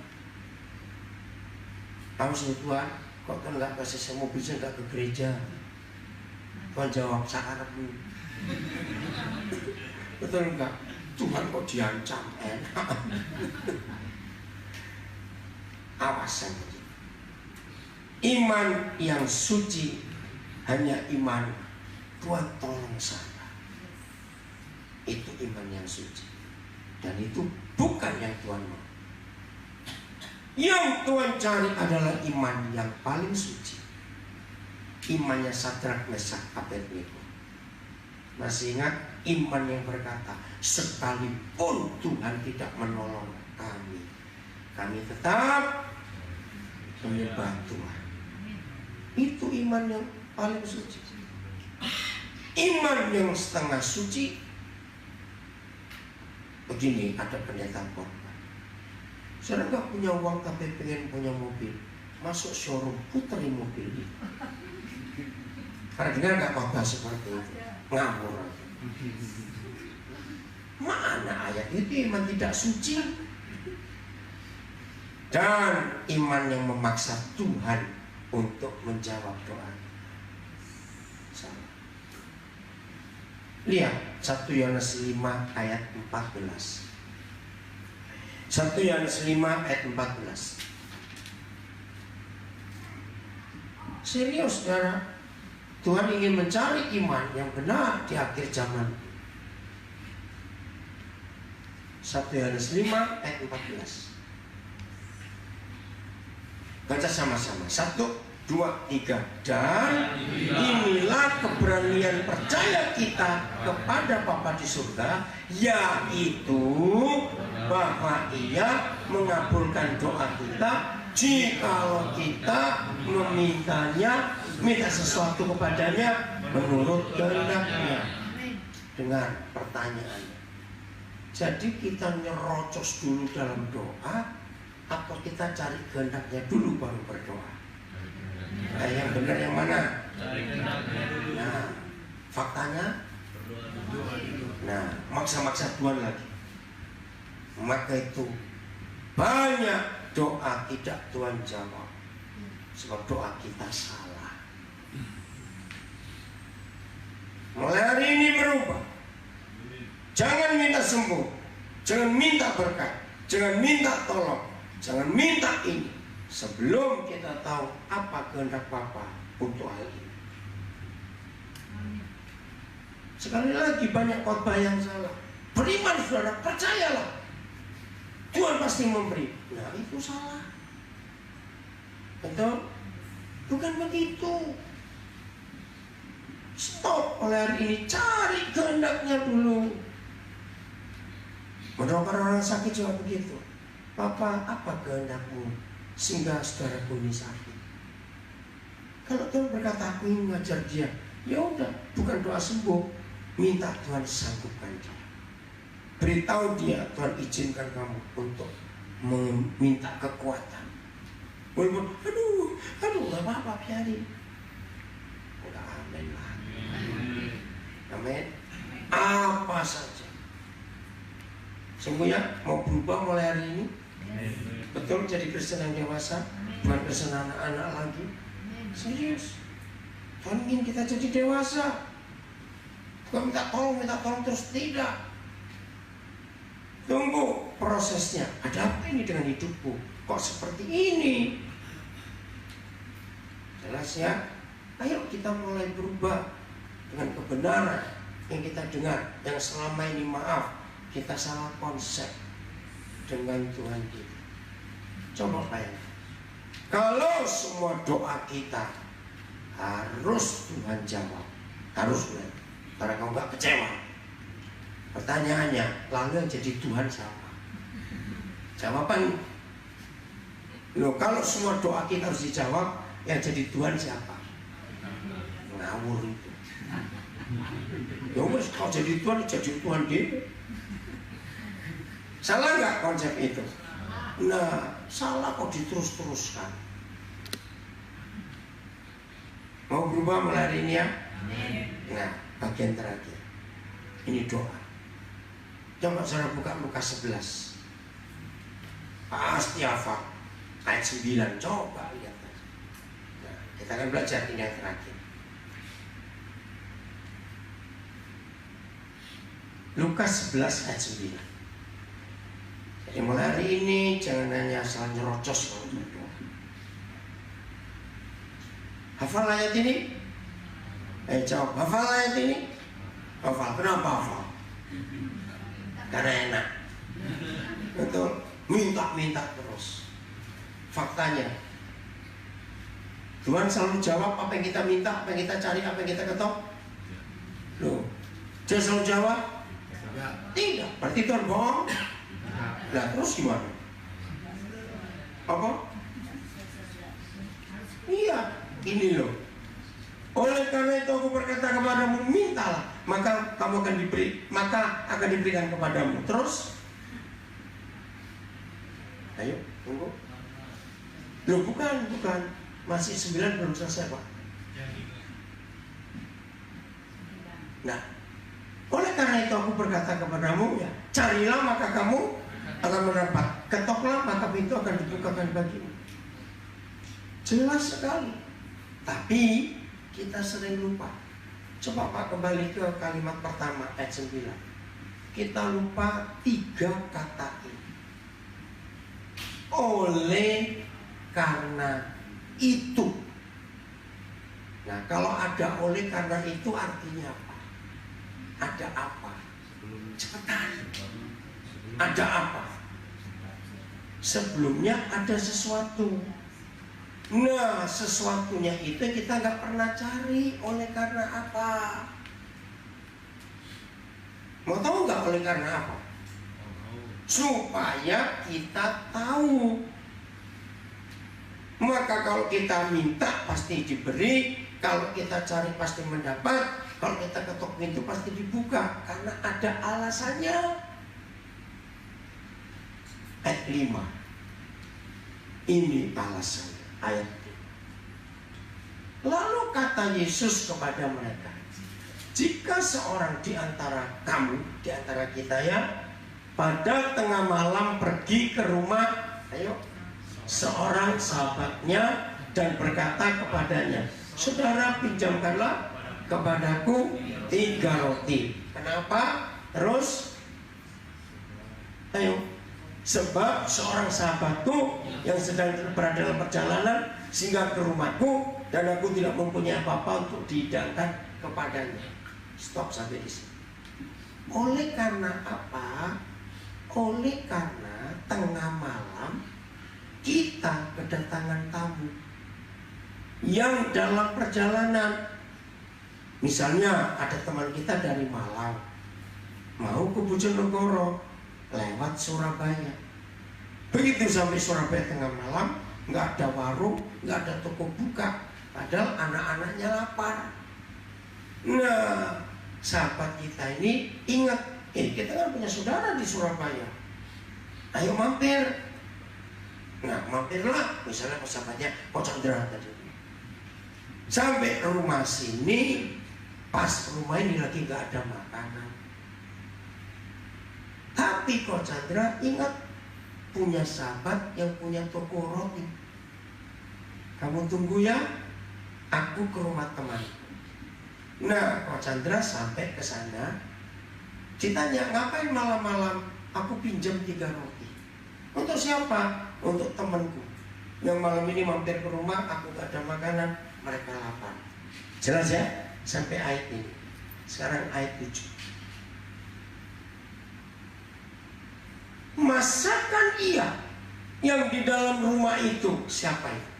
Kamu sih Tuhan, kok kan nggak kasih saya mobil, saya nggak ke gereja. Tuhan jawab, sakarepmu. Betul enggak? Tuhan kok diancam, enak. Awas sama dia. Iman yang suci hanya iman Tuhan tolong saya. Itu iman yang suci. Dan itu bukan yang Tuhan mau. Yang Tuhan cari adalah iman yang paling suci. Imannya Sadrak, Mesak, Abednego. Masih ingat iman yang berkata, sekalipun Tuhan tidak menolong kami, kami tetap menyembah Tuhan. Itu iman yang paling suci. Iman yang setengah suci, begini, ada pendeta korban. Saya nggak punya uang tapi pengen punya mobil, masuk showroom puteri mobil ini. Karena dengar nggak khotbah seperti itu, ngawur. Mana ayat itu iman tidak suci? Dan iman yang memaksa Tuhan untuk menjawab doa. Salah. Lihat 1 Yohanes 5 ayat 14. 1 Yohanes 5 ayat 14. Serius, saudara. Tuhan ingin mencari iman yang benar di akhir zaman. 1 Yohanes 5 ayat 14. Baca sama-sama. 1, 2, 3. Dan inilah keberanian percaya kita kepada Bapa di surga, yaitu bahwa Ia mengabulkan doa kita jikalau kita minta sesuatu kepadanya menurut kehendak-Nya. Dengan pertanyaan, jadi kita nyerocos dulu dalam doa atau kita cari kehendak-Nya dulu baru berdoa? Nah, yang benar yang mana? Nah, faktanya, nah, maksa-maksa Tuhan lagi. Maka itu banyak doa tidak Tuhan jawab sebab doa kita salah. Mulai hari ini berubah. Jangan minta sembuh, jangan minta berkat, jangan minta tolong, jangan minta ini sebelum kita tahu apa kehendak Bapa untuk hal ini. Sekali lagi banyak khotbah yang salah. Beriman saudara, percayalah Tuhan pasti memberi. Nah itu salah. Betul? Bukan begitu. Stop oleh hari ini, cari kehendak-Nya dulu. Mendoakan orang sakit juga begitu. Papa, apa kehendakmu sehingga saudaraku ini sakit? Kalau Tuhan berkata aku ingin mengajar dia, ya udah, bukan doa sembuh, minta Tuhan sanggupkan dia. Beritahu dia, Tuhan izinkan kamu untuk meminta kekuatan. Walaupun, aduh, gak apa-apa, biarin. Enggak, amin lah. Amin. Apa saja. Sungguhnya mau berubah mulai hari ini. Betul, jadi Kristen yang dewasa, bukan Kristen anak-anak lagi. Serius. Tuhan ingin kita jadi dewasa. Bukan minta tolong terus, tidak. Tunggu prosesnya. Ada apa ini dengan hidupku? Kok seperti ini? Jelas ya? Ayo kita mulai berubah dengan kebenaran yang kita dengar. Yang selama ini maaf, kita salah konsep dengan Tuhan kita. Coba bayangkan, kalau semua doa kita harus Tuhan jawab, harus benar. Karena kamu gak kecewa. Pertanyaannya, lalu yang jadi Tuhan siapa? Jawaban, loh, kalau semua doa kita harus dijawab, yang jadi Tuhan siapa? Ngawur itu. Ya wes, kalau jadi Tuhan dia. Salah nggak konsep itu? Nah, salah kok diterus-teruskan. Mau berubah mulai hari ini ya? Nah, bagian terakhir. Ini doa. Coba saudara buka Lukas 11. Pasti hafal. Ayat 9. Coba lihat. Nah, kita akan belajar ini yang terakhir. Lukas 11 ayat 9. Jadi mulai hari ini jangan hanya asal nyerocos kalau berdoa. Hafal ayat ini? Jawab, hafal ayat ini? Hafal, kenapa hafal? Karena enak. Betul, minta terus. Faktanya, Tuhan selalu jawab apa yang kita minta, apa yang kita cari, apa yang kita ketok. Loh, dia selalu jawab? Tidak, berarti Tuhan bohong. Nah, terus gimana? Apa? Iya, ini loh. Oleh karena itu aku berkata kepadamu, mintalah, maka kamu akan diberi, maka akan diberikan kepadamu. Terus? Ayo, tunggu. Loh, bukan. Masih 9 belum selesai, Pak. Nah, oleh karena itu aku berkata kepadamu, ya, carilah maka kamu akan mendapat, ketoklah maka pintu akan dibukakan bagimu. Jelas sekali. Tapi kita sering lupa. Coba Pak kembali ke kalimat pertama ayat 9. Kita lupa 3 kata ini. Oleh karena itu. Nah, kalau ada oleh karena itu artinya apa? Ada apa? Cepetan. Ada apa? Sebelumnya ada sesuatu. Nah, sesuatunya itu kita nggak pernah cari. Oleh karena apa? Mau tahu nggak oleh karena apa? Supaya kita tahu. Maka kalau kita minta pasti diberi. Kalau kita cari pasti mendapat. Kalau kita ketok pintu pasti dibuka. Karena ada alasannya. Ayat 5. Ini alasannya. Ayat 5. Lalu kata Yesus kepada mereka, jika seorang di antara kamu, di antara kita ya, pada tengah malam pergi ke rumah, ayo, seorang sahabatnya dan berkata kepadanya, saudara pinjamkanlah kepadaku 3 roti. Kenapa? Terus, ayo, sebab seorang sahabatku yang sedang berada dalam perjalanan singgah ke rumahku dan aku tidak mempunyai apa-apa untuk dihidangkan kepadanya. Stop sampai di sini. Oleh karena apa? Oleh karena tengah malam kita kedatangan tamu yang dalam perjalanan. Misalnya ada teman kita dari Malang mau ke Bojonegoro lewat Surabaya. Begitu sampai Surabaya tengah malam, nggak ada warung, nggak ada toko buka, padahal anak-anaknya lapar. Nah, sahabat kita ini ingat, kita kan punya saudara di Surabaya. Ayo mampir. Nah, mampirlah, misalnya sahabatnya Ko Chandra tadi. Sampai rumah sini, pas rumah ini lagi nggak ada makanan. Tapi Ko Chandra ingat punya sahabat yang punya toko roti. Kamu tunggu ya, aku ke rumah teman. Nah, Ko Chandra sampai ke sana. Ditanya, ngapain malam-malam? Aku pinjam 3 roti. Untuk siapa? Untuk temanku yang malam ini mampir ke rumah, aku gak ada makanan, mereka lapar. Jelas ya? Sampai ayat ini. Sekarang ayat 7. Masakan ia yang di dalam rumah itu siapa itu?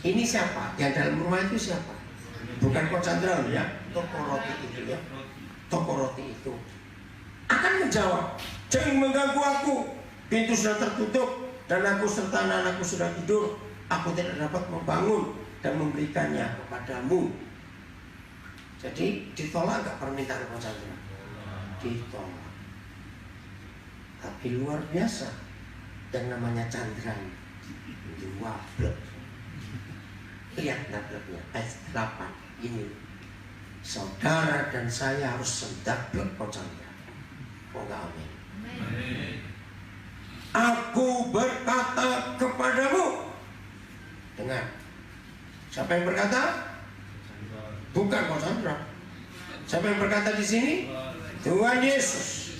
Ini siapa? Yang dalam rumah itu siapa? Bukan Ko Chandra ya, toko roti itu ya. Toko roti itu akan menjawab, jangan mengganggu aku. Pintu sudah tertutup dan aku serta anak-anakku sudah tidur. Aku tidak dapat membangun dan memberikannya kepadamu. Jadi ditolak gak permintaan Ko Chandra? Ditolak. Tapi luar biasa, yang namanya Chandra ini dua blok. Lihat bloknya ayat 8 ini. Saudara dan saya harus sendablek Ko Chandra. Oh enggak, amin. Aku berkata kepadamu. Dengar. Siapa yang berkata? Bukan Ko Chandra. Siapa yang berkata di sini? Tuhan Yesus.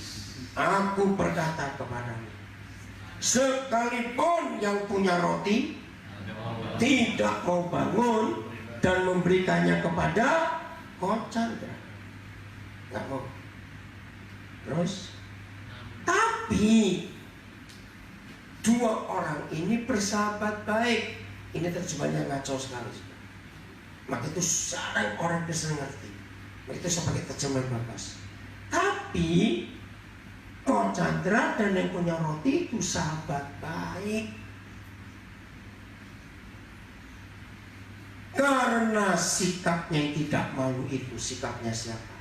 Aku berkata kepadamu, sekalipun yang punya roti tidak mau bangun dan memberikannya kepada Ko Chandra, nggak mau. Terus, tapi 2 orang ini bersahabat baik. Ini terjemahannya ngaco sekali. Maka itu jarang orang bisa ngerti. Maka itu saya pakai terjemahan Babas. Tapi Ko Chandra dan yang punya roti itu sahabat baik. Karena sikapnya yang tidak malu itu sikapnya siapa?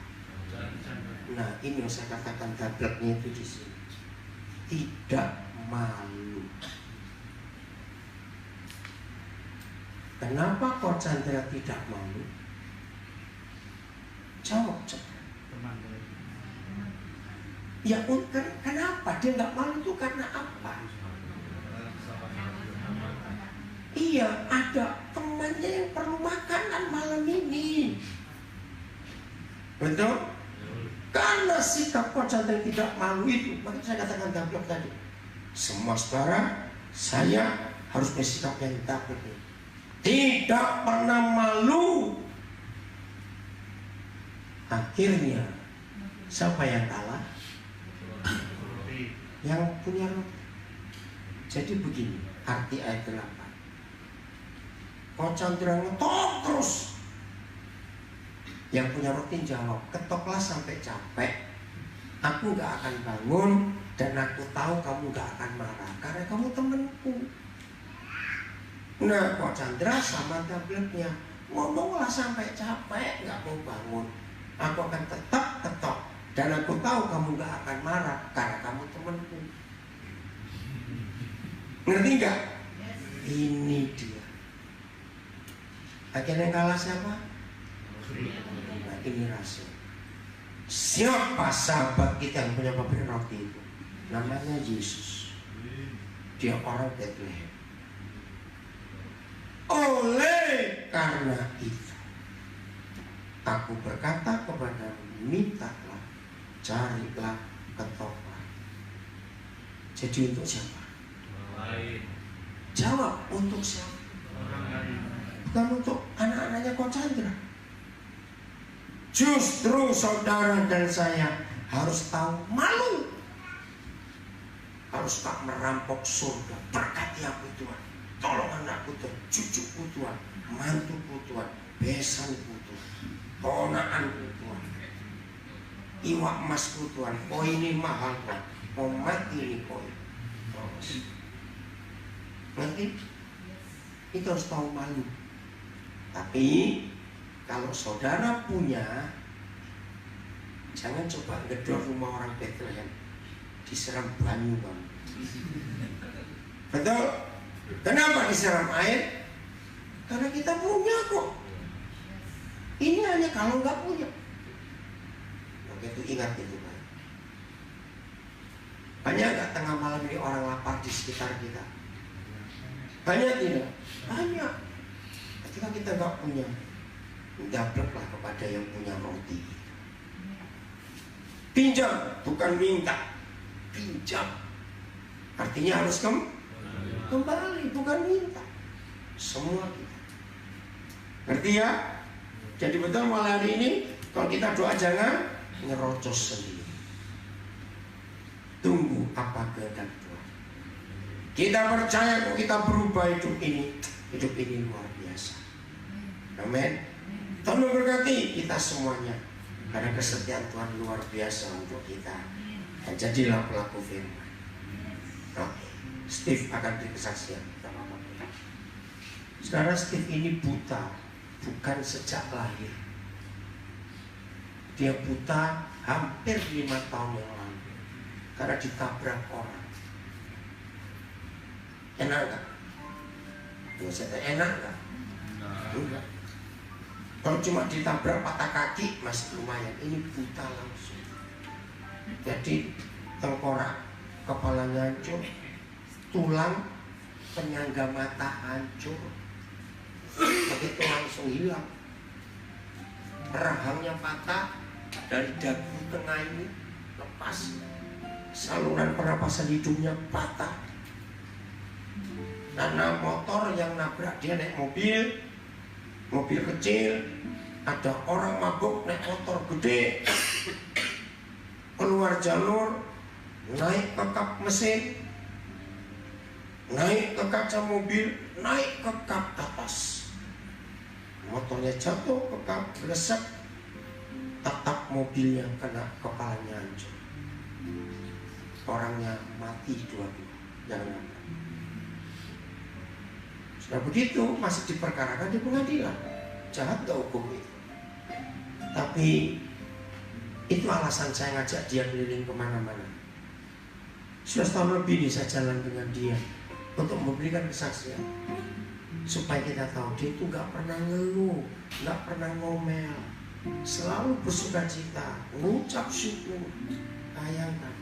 Nah, ini yang saya katakan dableknya itu di sini. Tidak malu. Kenapa Ko Chandra tidak malu? Jawab cepat. Ya, kenapa dia nggak malu itu karena apa? Iya, ada temannya yang perlu makanan malam ini. Betul? Karena sikap Ko Chandra tidak malu itu, maka saya katakan dablek tadi. Semua saudara, saya harus bersikap yang dablek. Tidak pernah malu. Akhirnya, siapa yang kalah? Yang punya roti. Jadi begini arti ayat 8. Ko Chandra ngetok terus. Yang punya roti jawab, ketoklah sampai capek. Aku gak akan bangun dan aku tahu kamu gak akan marah karena kamu temanku. Nah, Ko Chandra sama tabletnya ngomonglah sampai capek, gak mau bangun. Aku akan tetap ketok. Dan aku tahu kamu gak akan marah karena kamu temanku. Ngerti gak? Ini dia. Akhirnya yang kalah siapa? Nah, ini rasul. Siapa sahabat kita yang punya pabrik roti itu? Namanya Yesus. Dia orang Bethlehem. Oleh karena itu, aku berkata kepadamu, mintalah, carilah, ketoklah. Jadi untuk siapa? Jawab, untuk siapa? Bukan untuk anak-anaknya Ko Chandra. Justru saudara dan saya harus tahu malu. Harus tak merampok surga. Berkati aku Tuhan. Tolong anakku Tuhan, cucuku Tuhan, mantuku Tuhan, besanku Tuhan, ponaanku Tuhan, iwak emasku Tuhan. Oh ini mahal Tuhan, mau mati ini koin. Ngerti? Itu harus tahu malu. Tapi kalau saudara punya, jangan coba ngedor rumah orang Bethlehem, disiram banyu kamu. Betul? Kenapa disiram air? Karena kita punya kok. Ini hanya kalau nggak punya. Maka itu ingat itu Pak. Banyak nggak tengah malam ini orang lapar di sekitar kita? Banyak tidak? Banyak. Ketika kita nggak punya, dableklah kepada yang punya roti. Pinjam, bukan minta. Pinjam. Artinya harus kembali, bukan minta. Semua kita. Ngerti ya? Jadi betul malam hari ini, kalau kita doa jangan ngerocos sendiri. Tunggu apa kehendak Tuhan. Kita percaya kalau kita berubah hidup ini luar biasa. Amin. Tuhan memberkati kita semuanya, karena kesetiaan Tuhan luar biasa untuk kita. Dan jadilah pelaku firman. Oke, Steve akan beri kesaksian. Saudara, Steve ini buta, bukan sejak lahir. Dia buta hampir 5 tahun yang lalu karena ditabrak orang. Enak gak? Enak gak? Enggak. Kalau cuma ditabrak patah kaki masih lumayan. Ini buta langsung. Jadi tengkorak, kepalanya hancur, tulang penyangga mata hancur, begitu langsung hilang. Rahangnya patah, dari dagu tengah ini lepas, saluran pernapasan hidungnya patah. Karena motor yang nabrak dia naik mobil kecil, ada orang mabuk naik motor gede, keluar jalur, naik ke kap mesin, naik ke kaca mobil, naik ke kap atas. Motornya jatuh ke kap, resep, tetap mobilnya kena kepalanya hancur. Orangnya mati dua-dua. Jangan. Sudah begitu masih diperkarakan di pengadilan. Jahat gak hukum itu. Tapi itu alasan saya ngajak dia keliling kemana-mana. Sudah setahun lebih nih saya jalan dengan dia untuk memberikan kesaksian, supaya kita tahu dia itu gak pernah ngeluh, gak pernah ngomel, selalu bersuka cita, ngucap syukur. Bayangkan,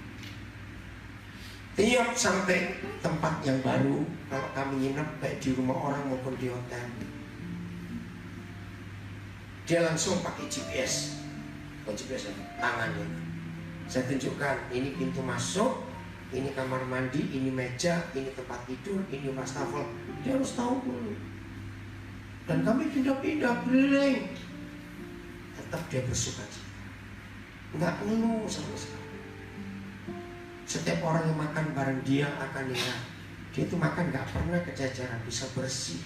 tiap sampai tempat yang baru, kalau kami nginep baik di rumah orang maupun di hotel, dia langsung pakai GPS. GPS tangannya. Saya tunjukkan, ini pintu masuk, ini kamar mandi, ini meja, ini tempat tidur, ini wastafel. Dia harus tahu dulu. Dan kami pindah-pindah keliling, tetap dia bersuka cita, nggak ngeluh sama sekali. Setiap orang yang makan bareng dia akan lihat, dia itu makan nggak pernah kejajaran, bisa bersih.